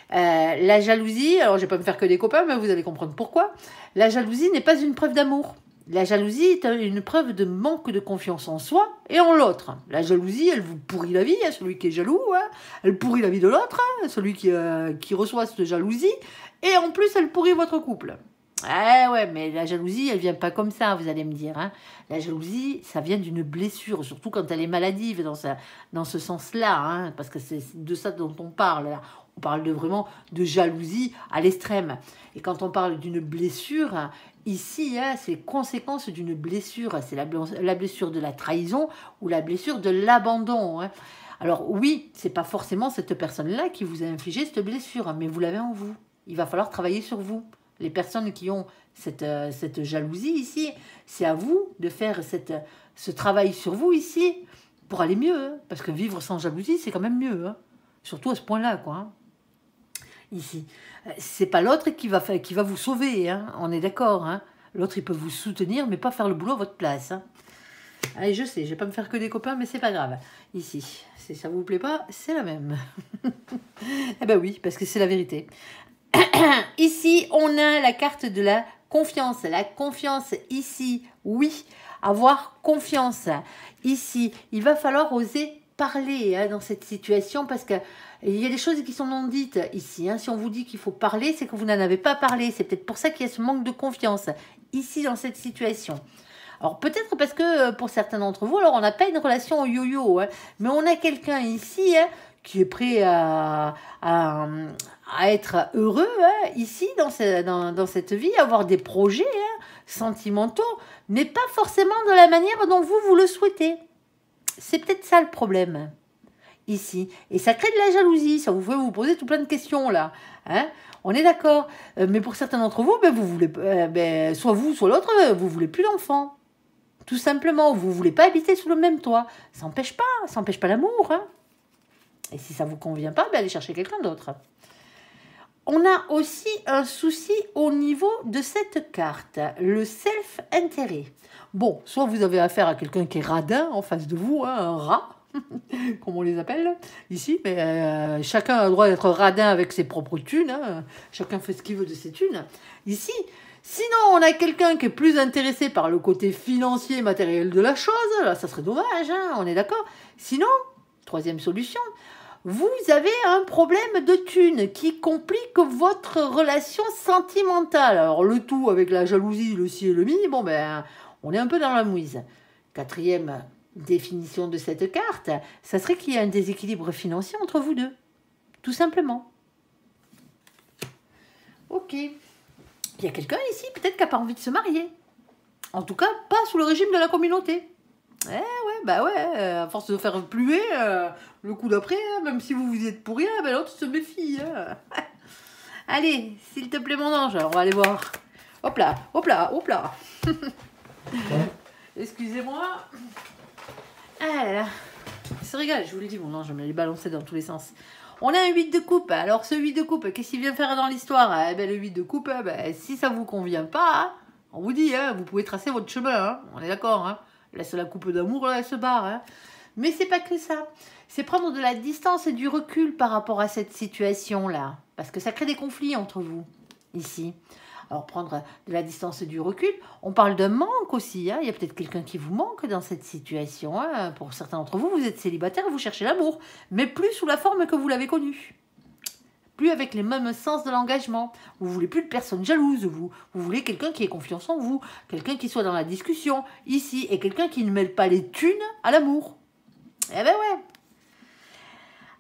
La jalousie, alors je vais pas me faire que des copains, mais vous allez comprendre pourquoi. La jalousie n'est pas une preuve d'amour. La jalousie est une preuve de manque de confiance en soi et en l'autre. La jalousie, elle vous pourrit la vie, hein, celui qui est jaloux. Hein. Elle pourrit la vie de l'autre, hein, celui qui reçoit cette jalousie. Et en plus, elle pourrit votre couple. Ah ouais, mais la jalousie, elle vient pas comme ça, vous allez me dire. Hein. La jalousie, ça vient d'une blessure, surtout quand elle est maladive dans ce sens-là, hein, parce que c'est de ça dont on parle. Là. On parle vraiment de jalousie à l'extrême. Et quand on parle d'une blessure, ici, hein, c'est conséquence d'une blessure. C'est la blessure de la trahison ou la blessure de l'abandon. Hein. Alors oui, c'est pas forcément cette personne-là qui vous a infligé cette blessure, mais vous l'avez en vous. Il va falloir travailler sur vous. Les personnes qui ont cette jalousie ici, c'est à vous de faire ce travail sur vous ici pour aller mieux. Hein, parce que vivre sans jalousie, c'est quand même mieux. Hein, surtout à ce point-là, quoi. Hein. Ici, c'est pas l'autre qui va vous sauver. Hein, on est d'accord. Hein. L'autre, il peut vous soutenir, mais pas faire le boulot à votre place. Hein. Allez, je sais, je vais pas me faire que des copains, mais c'est pas grave. Ici, si ça vous plaît pas, c'est la même. Eh ben oui, parce que c'est la vérité. Ici, on a la carte de la confiance. La confiance, ici, oui, avoir confiance. Ici, il va falloir oser parler hein, dans cette situation parce que il y a des choses qui sont non dites ici. Hein. Si on vous dit qu'il faut parler, c'est que vous n'en avez pas parlé. C'est peut-être pour ça qu'il y a ce manque de confiance ici dans cette situation. Alors peut-être parce que pour certains d'entre vous, alors on n'a pas une relation au yo-yo, hein, mais on a quelqu'un ici hein, qui est prêt à être heureux hein, ici dans cette vie, avoir des projets hein, sentimentaux, mais pas forcément de la manière dont vous le souhaitez. C'est peut-être ça le problème ici. Et ça crée de la jalousie, ça vous fait vous poser tout plein de questions là. Hein. On est d'accord. Mais pour certains d'entre vous, vous voulez, soit vous, soit l'autre, vous voulez plus d'enfants. Tout simplement, vous ne voulez pas habiter sous le même toit. Ça n'empêche pas l'amour. Hein. Et si ça ne vous convient pas, allez chercher quelqu'un d'autre. On a aussi un souci au niveau de cette carte, le self-intérêt. Bon, soit vous avez affaire à quelqu'un qui est radin en face de vous, hein, un rat, comme on les appelle ici, mais chacun a le droit d'être radin avec ses propres thunes, hein. Chacun fait ce qu'il veut de ses thunes. Ici, sinon on a quelqu'un qui est plus intéressé par le côté financier et matériel de la chose, là ça serait dommage, hein, on est d'accord. Sinon, troisième solution, vous avez un problème de thunes qui complique votre relation sentimentale. Alors le tout avec la jalousie, le si et le mi, on est un peu dans la mouise. Quatrième définition de cette carte, ça serait qu'il y a un déséquilibre financier entre vous deux. Tout simplement. Ok. Il y a quelqu'un ici, peut-être, qui n'a pas envie de se marier. En tout cas, pas sous le régime de la communauté. Eh ouais, bah ouais, à force de faire pluer, le coup d'après, hein, même si vous vous êtes pour rien, ben l'autre se méfie. Hein. Allez, s'il te plaît, mon ange, alors on va aller voir. Hop là, hop là, hop là. Excusez-moi. Ah là là. Il se régale, je vous le dis, mon ange, je me l'ai balancé dans tous les sens. On a un 8 de coupe. Alors, ce 8 de coupe, qu'est-ce qu'il vient faire dans l'histoire? Eh ben, le 8 de coupe, ben, si ça vous convient pas, hein, on vous dit, hein, vous pouvez tracer votre chemin. Hein, on est d'accord. Hein, laisse la coupe d'amour, là, elle se barre. Hein. Mais c'est pas que ça. C'est prendre de la distance et du recul par rapport à cette situation-là. Parce que ça crée des conflits entre vous, ici. Alors, prendre de la distance et du recul, on parle d'un manque aussi. Hein. Il y a peut-être quelqu'un qui vous manque dans cette situation. Hein. Pour certains d'entre vous, vous êtes célibataire et vous cherchez l'amour, mais plus sous la forme que vous l'avez connu. Plus avec les mêmes sens de l'engagement. Vous voulez plus de personnes jalouses, vous. Vous voulez quelqu'un qui ait confiance en vous, quelqu'un qui soit dans la discussion, ici, et quelqu'un qui ne mêle pas les thunes à l'amour. Eh ben ouais.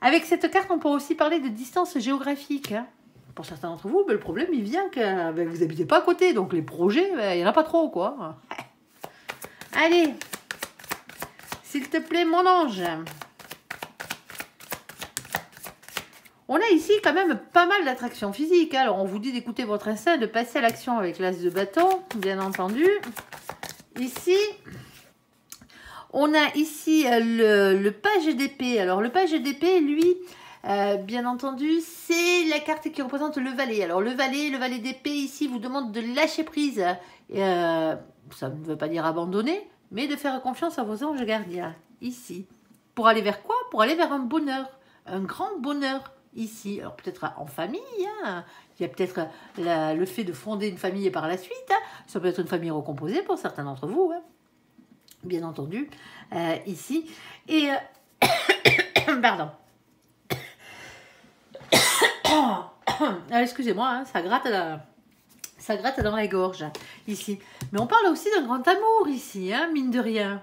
Avec cette carte, on peut aussi parler de distance géographique. Hein. Pour certains d'entre vous, ben, le problème, il vient que ben, vous n'habitez pas à côté. Donc, les projets, ben, il n'y en a pas trop, quoi. Allez. S'il te plaît, mon ange. On a ici quand même pas mal d'attractions physiques. Hein. Alors, on vous dit d'écouter votre instinct, de passer à l'action avec l'as de bâton, bien entendu. Ici... On a ici le page d'épée. Alors, le page d'épée, lui, bien entendu, c'est la carte qui représente le valet. Alors, le valet d'épée, ici, vous demande de lâcher prise. Ça ne veut pas dire abandonner, mais de faire confiance à vos anges gardiens, ici. Pour aller vers quoi? Pour aller vers un bonheur, un grand bonheur, ici. Alors, peut-être en famille, hein. Il y a peut-être le fait de fonder une famille par la suite. Hein. Ça peut être une famille recomposée pour certains d'entre vous, hein. Bien entendu, ici. Et, pardon. Excusez-moi, hein, ça gratte dans la gorge, ici. Mais on parle aussi d'un grand amour, ici, hein, mine de rien.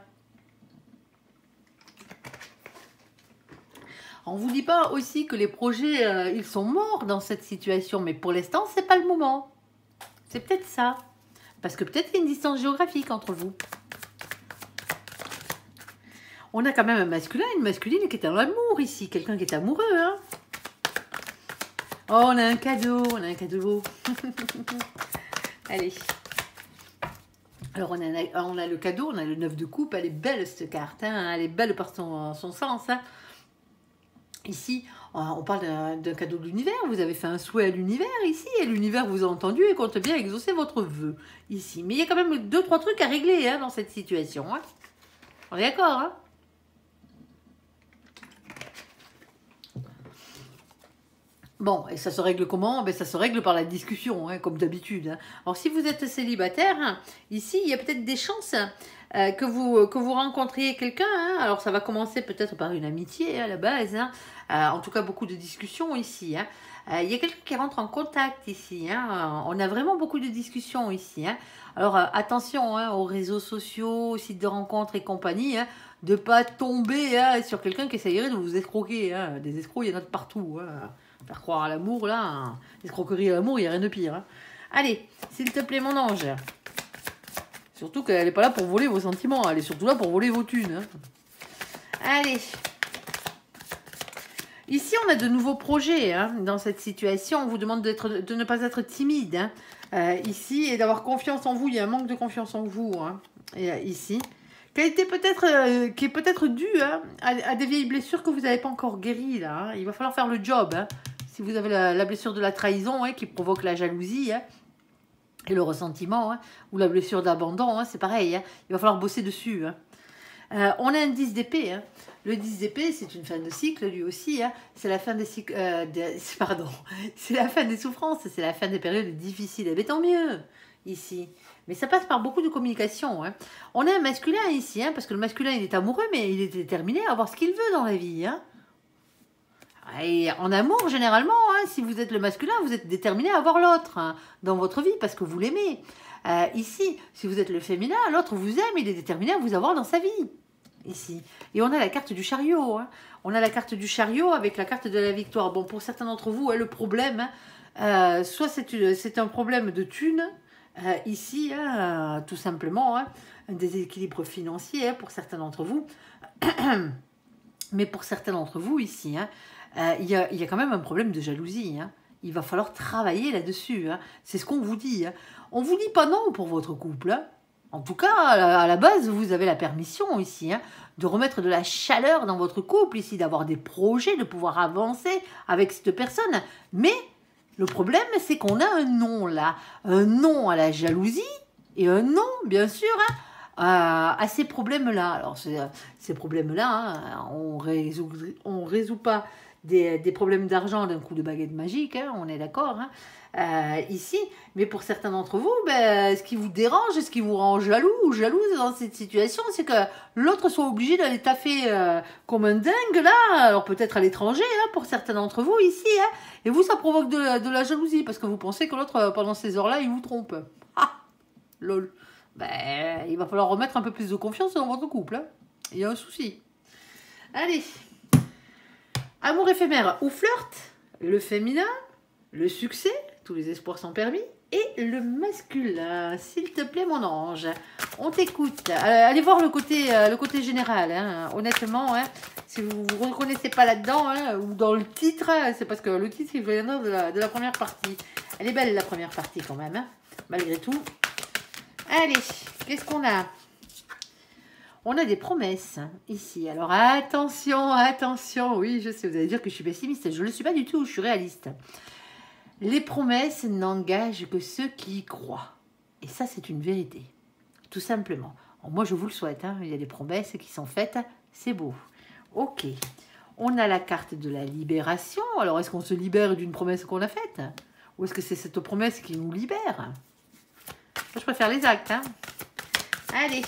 On vous dit pas aussi que les projets, ils sont morts dans cette situation, mais pour l'instant, c'est pas le moment. C'est peut-être ça. Parce que peut-être qu'il y a une distance géographique entre vous. On a quand même un masculin, une masculine qui est dans l'amour ici. Quelqu'un qui est amoureux. Hein. Oh, on a un cadeau. On a un cadeau. Allez. Alors, on a le cadeau. On a le 9 de coupe. Elle est belle, cette carte. Hein. Elle est belle par son sens. Hein. Ici, on parle d'un cadeau de l'univers. Vous avez fait un souhait à l'univers ici. Et l'univers vous a entendu et compte bien exaucer votre vœu ici. Mais il y a quand même 2-3 trucs à régler hein, dans cette situation. Hein. On est d'accord, hein? Bon, et ça se règle comment? Ben, ça se règle par la discussion, hein, comme d'habitude. Hein. Alors, si vous êtes célibataire, hein, ici, il y a peut-être des chances que vous rencontriez quelqu'un. Hein. Alors, ça va commencer peut-être par une amitié, hein, à la base. Hein. En tout cas, beaucoup de discussions ici. Hein. Il y a quelqu'un qui rentre en contact ici. Hein. On a vraiment beaucoup de discussions ici. Hein. Alors, attention hein, aux réseaux sociaux, aux sites de rencontres et compagnie. Hein, de ne pas tomber hein, sur quelqu'un qui essayerait de vous escroquer. Hein. Des escrocs, il y en a de partout. Hein. Faire croire à l'amour, là, hein. L'escroquerie à l'amour, il n'y a rien de pire. Hein. Allez, s'il te plaît, mon ange. Surtout qu'elle n'est pas là pour voler vos sentiments, elle est surtout là pour voler vos thunes. Hein. Allez. Ici, on a de nouveaux projets hein, dans cette situation. On vous demande de ne pas être timide. Hein. Ici, et d'avoir confiance en vous. Il y a un manque de confiance en vous. Hein. Et, ici. Qui est peut-être due hein, à des vieilles blessures que vous n'avez pas encore guéries. Là, hein. Il va falloir faire le job. Hein. Si vous avez la blessure de la trahison hein, qui provoque la jalousie hein, et le ressentiment, hein, ou la blessure d'abandon, hein, c'est pareil. Hein. Il va falloir bosser dessus. Hein. On a un 10 d'épée. Hein. Le 10 d'épée, c'est une fin de cycle, lui aussi. Hein. C'est la fin des cycles. Pardon. C'est la fin des souffrances. C'est la fin des périodes difficiles. Mais tant mieux, ici. Mais ça passe par beaucoup de communication. Hein. On a un masculin ici, hein, parce que le masculin, il est amoureux, mais il est déterminé à avoir ce qu'il veut dans la vie. Hein. Et en amour, généralement, hein, si vous êtes le masculin, vous êtes déterminé à avoir l'autre hein, dans votre vie, parce que vous l'aimez. Ici, si vous êtes le féminin, l'autre vous aime, il est déterminé à vous avoir dans sa vie. Ici. Et on a la carte du chariot. Hein. On a la carte du chariot avec la carte de la victoire. Bon, pour certains d'entre vous, hein, le problème... Hein, soit c'est un problème de thunes, ici, hein, tout simplement, hein, un déséquilibre financier hein, pour certains d'entre vous. Mais pour certains d'entre vous ici, hein, il y a quand même un problème de jalousie. Hein. Il va falloir travailler là-dessus. Hein. C'est ce qu'on vous dit. Hein. On ne vous dit pas non pour votre couple. Hein. En tout cas, à la base, vous avez la permission ici hein, de remettre de la chaleur dans votre couple ici, d'avoir des projets, de pouvoir avancer avec cette personne. Mais le problème, c'est qu'on a un non là. Un non à la jalousie et un non, bien sûr, hein, à ces problèmes-là. Alors, ces problèmes-là, hein, on résout pas des problèmes d'argent d'un coup de baguette magique, hein, on est d'accord, hein, ici. Mais pour certains d'entre vous, ben, ce qui vous dérange, ce qui vous rend jaloux ou jalouse dans cette situation, c'est que l'autre soit obligé d'aller taffer comme un dingue, là, alors peut-être à l'étranger, hein, pour certains d'entre vous ici, hein, et vous, ça provoque de la jalousie, parce que vous pensez que l'autre, pendant ces heures-là, il vous trompe. Ah, lol. Ben, il va falloir remettre un peu plus de confiance dans votre couple. Hein. Il y a un souci. Allez. Amour éphémère ou flirt, le féminin, le succès, tous les espoirs sont permis, et le masculin. S'il te plaît, mon ange, on t'écoute. Allez voir le côté général. Hein. Honnêtement, hein, si vous ne vous reconnaissez pas là-dedans, hein, ou dans le titre, hein, c'est parce que le titre, il vient de la première partie. Elle est belle, la première partie, quand même, hein, malgré tout. Allez, qu'est-ce qu'on a? On a des promesses ici. Alors attention, attention. Oui, je sais, vous allez dire que je suis pessimiste. Je ne le suis pas du tout, je suis réaliste. Les promesses n'engagent que ceux qui y croient. Et ça, c'est une vérité. Tout simplement. Alors, moi, je vous le souhaite. Hein. Il y a des promesses qui sont faites. C'est beau. Ok. On a la carte de la libération. Alors, est-ce qu'on se libère d'une promesse qu'on a faite? Ou est-ce que c'est cette promesse qui nous libère? Je préfère les actes. Hein. Allez.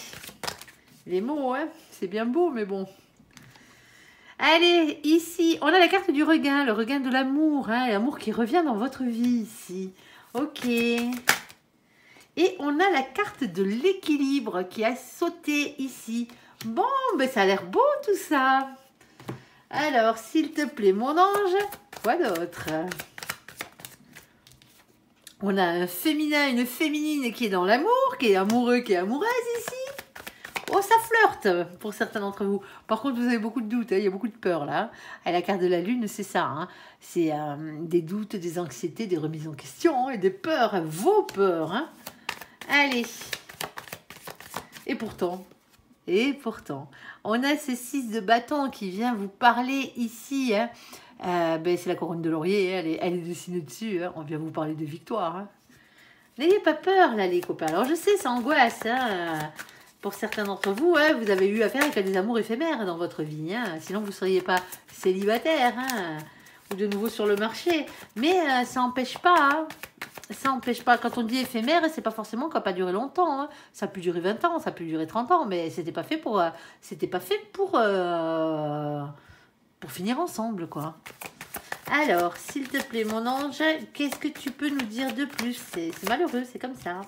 Les mots, hein, c'est bien beau, mais bon. Allez, ici, on a la carte du regain, le regain de l'amour, hein, l'amour qui revient dans votre vie, ici. Ok. Et on a la carte de l'équilibre qui a sauté ici. Bon, ben ça a l'air beau tout ça. Alors, s'il te plaît, mon ange, quoi d'autre? On a un féminin, une féminine qui est dans l'amour, qui est amoureux, qui est amoureuse ici. Oh, ça flirte pour certains d'entre vous. Par contre, vous avez beaucoup de doutes, hein, il y a beaucoup de peur là. Et la carte de la lune, c'est ça. Hein. C'est des doutes, des anxiétés, des remises en question hein, et des peurs, hein, vos peurs. Hein. Allez. Et pourtant, on a ce 6 de bâton qui vient vous parler ici. Hein. Ben, c'est la couronne de laurier, hein, elle est dessinée dessus. Hein. On vient vous parler de victoire. Hein. N'ayez pas peur là, les copains. Alors, je sais, ça angoisse. Hein. Pour certains d'entre vous, hein, vous avez eu affaire avec des amours éphémères dans votre vie. Hein. Sinon, vous ne seriez pas célibataire hein, ou de nouveau sur le marché. Mais ça n'empêche pas. Hein. Ça n'empêche pas. Quand on dit éphémère, c'est pas forcément qu'on n'a pas duré longtemps. Hein. Ça peut durer 20 ans, ça peut durer 30 ans. Mais c'était pas fait pour finir ensemble, quoi. Alors, s'il te plaît, mon ange, qu'est-ce que tu peux nous dire de plus? C'est malheureux, c'est comme ça.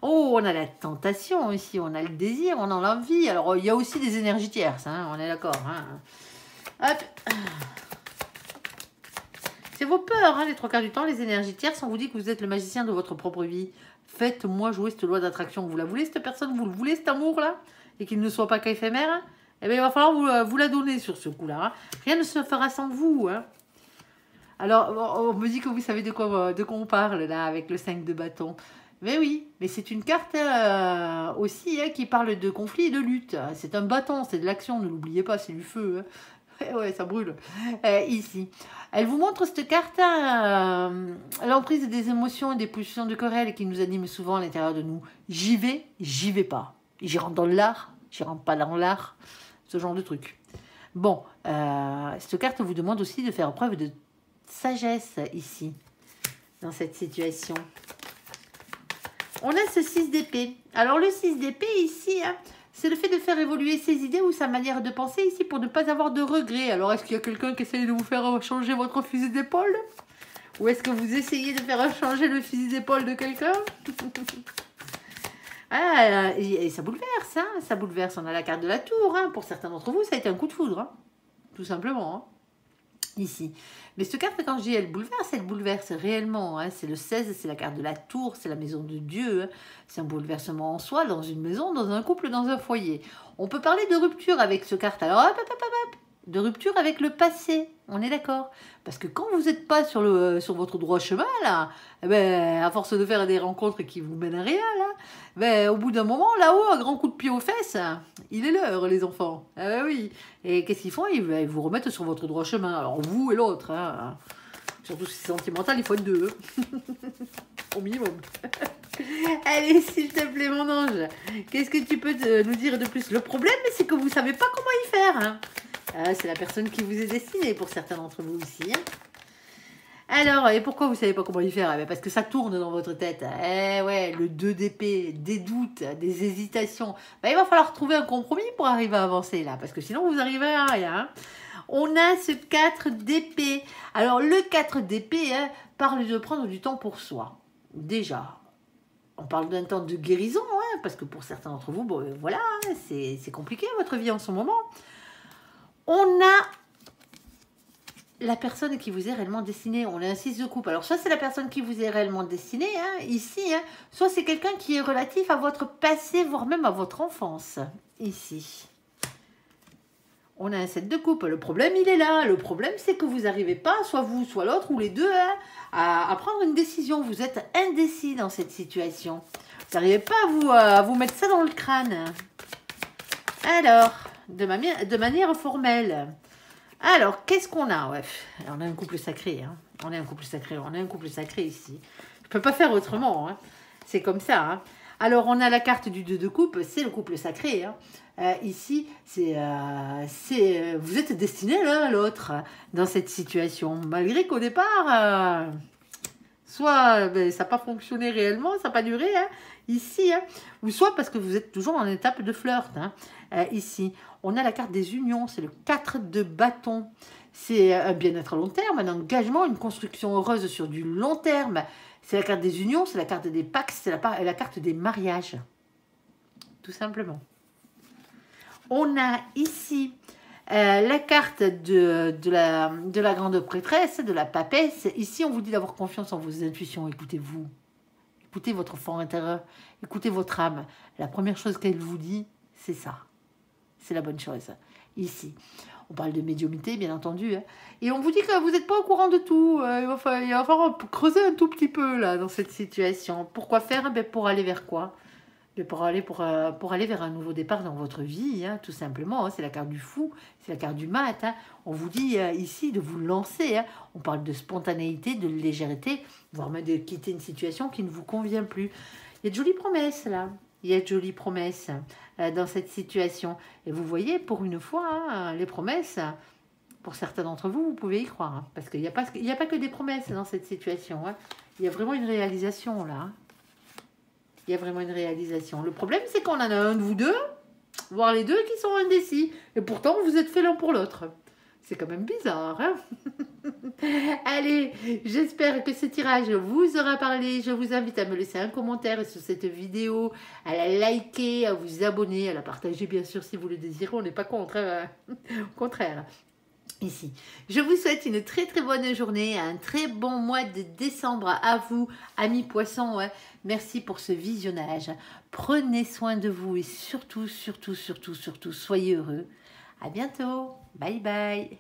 Oh, on a la tentation ici, on a le désir, on a l'envie. Alors, il y a aussi des énergies tierces, hein, on est d'accord. Hein. Hop. C'est vos peurs, hein, les 3 quarts du temps, les énergies tierces. On vous dit que vous êtes le magicien de votre propre vie. Faites-moi jouer cette loi d'attraction. Vous la voulez, cette personne? Vous le voulez, cet amour-là? Et qu'il ne soit pas qu'éphémère hein. Eh bien, il va falloir vous la donner sur ce coup-là. Hein. Rien ne se fera sans vous. Hein. Alors, on me dit que vous savez de quoi on parle, là, avec le 5 de bâton. Mais oui, mais c'est une carte aussi hein, qui parle de conflit et de lutte. C'est un bâton, c'est de l'action, ne l'oubliez pas, c'est du feu. Hein. Ouais, ça brûle. Ici. Elle vous montre cette carte, l'emprise des émotions et des pulsions de querelle qui nous animent souvent à l'intérieur de nous. J'y vais pas. J'y rentre dans l'art, j'y rentre pas dans l'art. Ce genre de truc. Bon, cette carte vous demande aussi de faire preuve de sagesse ici, dans cette situation. On a ce 6 d'épée. Alors le 6 d'épée ici, hein, c'est le fait de faire évoluer ses idées ou sa manière de penser ici pour ne pas avoir de regrets. Alors est-ce qu'il y a quelqu'un qui essaye de vous faire changer votre fusil d'épaule? Ou est-ce que vous essayez de faire changer le fusil d'épaule de quelqu'un? Ah, et ça bouleverse, hein, ça bouleverse. On a la carte de la tour. Hein. Pour certains d'entre vous, ça a été un coup de foudre. Hein. Tout simplement. Hein. ici. Mais cette carte, quand je dis elle bouleverse réellement. Hein. C'est le 16, c'est la carte de la tour, c'est la maison de Dieu. Hein. C'est un bouleversement en soi, dans une maison, dans un couple, dans un foyer. On peut parler de rupture avec cette carte. Alors, hop, hop, hop, hop, de rupture avec le passé. On est d'accord? Parce que quand vous n'êtes pas sur votre droit chemin, là, eh ben, à force de faire des rencontres qui vous mènent à rien, là, ben, au bout d'un moment, là-haut, un grand coup de pied aux fesses, il est l'heure, les enfants. Ah ben oui. Et qu'est-ce qu'ils font? Ils vous remettent sur votre droit chemin. Alors, vous et l'autre. Hein. Surtout si c'est sentimental, il faut être deux. Au minimum. Allez, s'il te plaît, mon ange. Qu'est-ce que tu peux nous dire de plus? Le problème, c'est que vous ne savez pas comment y faire. Hein. C'est la personne qui vous est destinée pour certains d'entre vous aussi. Hein. Alors, et pourquoi vous ne savez pas comment y faire? Eh bien, parce que ça tourne dans votre tête. Eh ouais, le 2 d'épée, des doutes, des hésitations. Ben, il va falloir trouver un compromis pour arriver à avancer là, parce que sinon vous arrivez à rien. Hein. On a ce 4 d'épée. Alors, le 4 d'épée hein, parle de prendre du temps pour soi. Déjà, on parle d'un temps de guérison, hein, parce que pour certains d'entre vous, bon, voilà, c'est compliqué votre vie en ce moment. On a la personne qui vous est réellement destinée. On a un 6 de coupe. Alors, soit c'est la personne qui vous est réellement destinée, hein, ici, hein, soit c'est quelqu'un qui est relatif à votre passé, voire même à votre enfance, ici. On a un 7 de coupe. Le problème, il est là. Le problème, c'est que vous n'arrivez pas, soit vous, soit l'autre, ou les deux, hein, à prendre une décision. Vous êtes indécis dans cette situation. Vous n'arrivez pas à vous mettre ça dans le crâne. Alors, de manière formelle. Alors, qu'est-ce qu'on a? Ouais, on a un couple sacré. Hein. On a un couple sacré. On a un couple sacré ici. Je ne peux pas faire autrement. Hein. C'est comme ça. Hein. Alors, on a la carte du 2 de coupe. C'est le couple sacré. Hein. Ici, vous êtes destinés l'un à l'autre hein, dans cette situation. Malgré qu'au départ, soit ben, ça n'a pas fonctionné réellement, ça n'a pas duré. Hein, ici, hein, ou soit parce que vous êtes toujours en étape de flirt. Hein, ici, on a la carte des unions, c'est le 4 de bâton. C'est un bien-être à long terme, un engagement, une construction heureuse sur du long terme. C'est la carte des unions, c'est la carte des pactes, c'est la carte des mariages. Tout simplement. On a ici la carte de la grande prêtresse, de la papesse. Ici, on vous dit d'avoir confiance en vos intuitions. Écoutez-vous. Écoutez votre fond intérieur. Écoutez votre âme. La première chose qu'elle vous dit, c'est ça. C'est la bonne chose. Ici. On parle de médiumnité, bien entendu. Hein. Et on vous dit que vous n'êtes pas au courant de tout. Il va falloir creuser un tout petit peu là dans cette situation. Pourquoi faire? Ben, pour aller vers quoi? Pour aller vers un nouveau départ dans votre vie, hein, tout simplement. Hein, c'est la carte du fou, c'est la carte du mat. Hein. On vous dit ici de vous lancer. Hein. On parle de spontanéité, de légèreté, voire même de quitter une situation qui ne vous convient plus. Il y a de jolies promesses là. Il y a de jolies promesses dans cette situation. Et vous voyez, pour une fois, hein, les promesses, pour certains d'entre vous, vous pouvez y croire. Hein, parce qu'il n'y a pas que des promesses dans cette situation. Hein. Il y a vraiment une réalisation là. Hein. Il y a vraiment une réalisation. Le problème, c'est qu'on en a un de vous deux, voire les deux qui sont indécis. Et pourtant, vous êtes fait l'un pour l'autre. C'est quand même bizarre, hein? Allez, j'espère que ce tirage vous aura parlé. Je vous invite à me laisser un commentaire sur cette vidéo, à la liker, à vous abonner, à la partager, bien sûr, si vous le désirez. On n'est pas contre, hein? Au contraire. Ici. Je vous souhaite une très très bonne journée, un très bon mois de décembre à vous, amis poissons. Ouais. Merci pour ce visionnage. Prenez soin de vous et surtout, soyez heureux. À bientôt. Bye bye.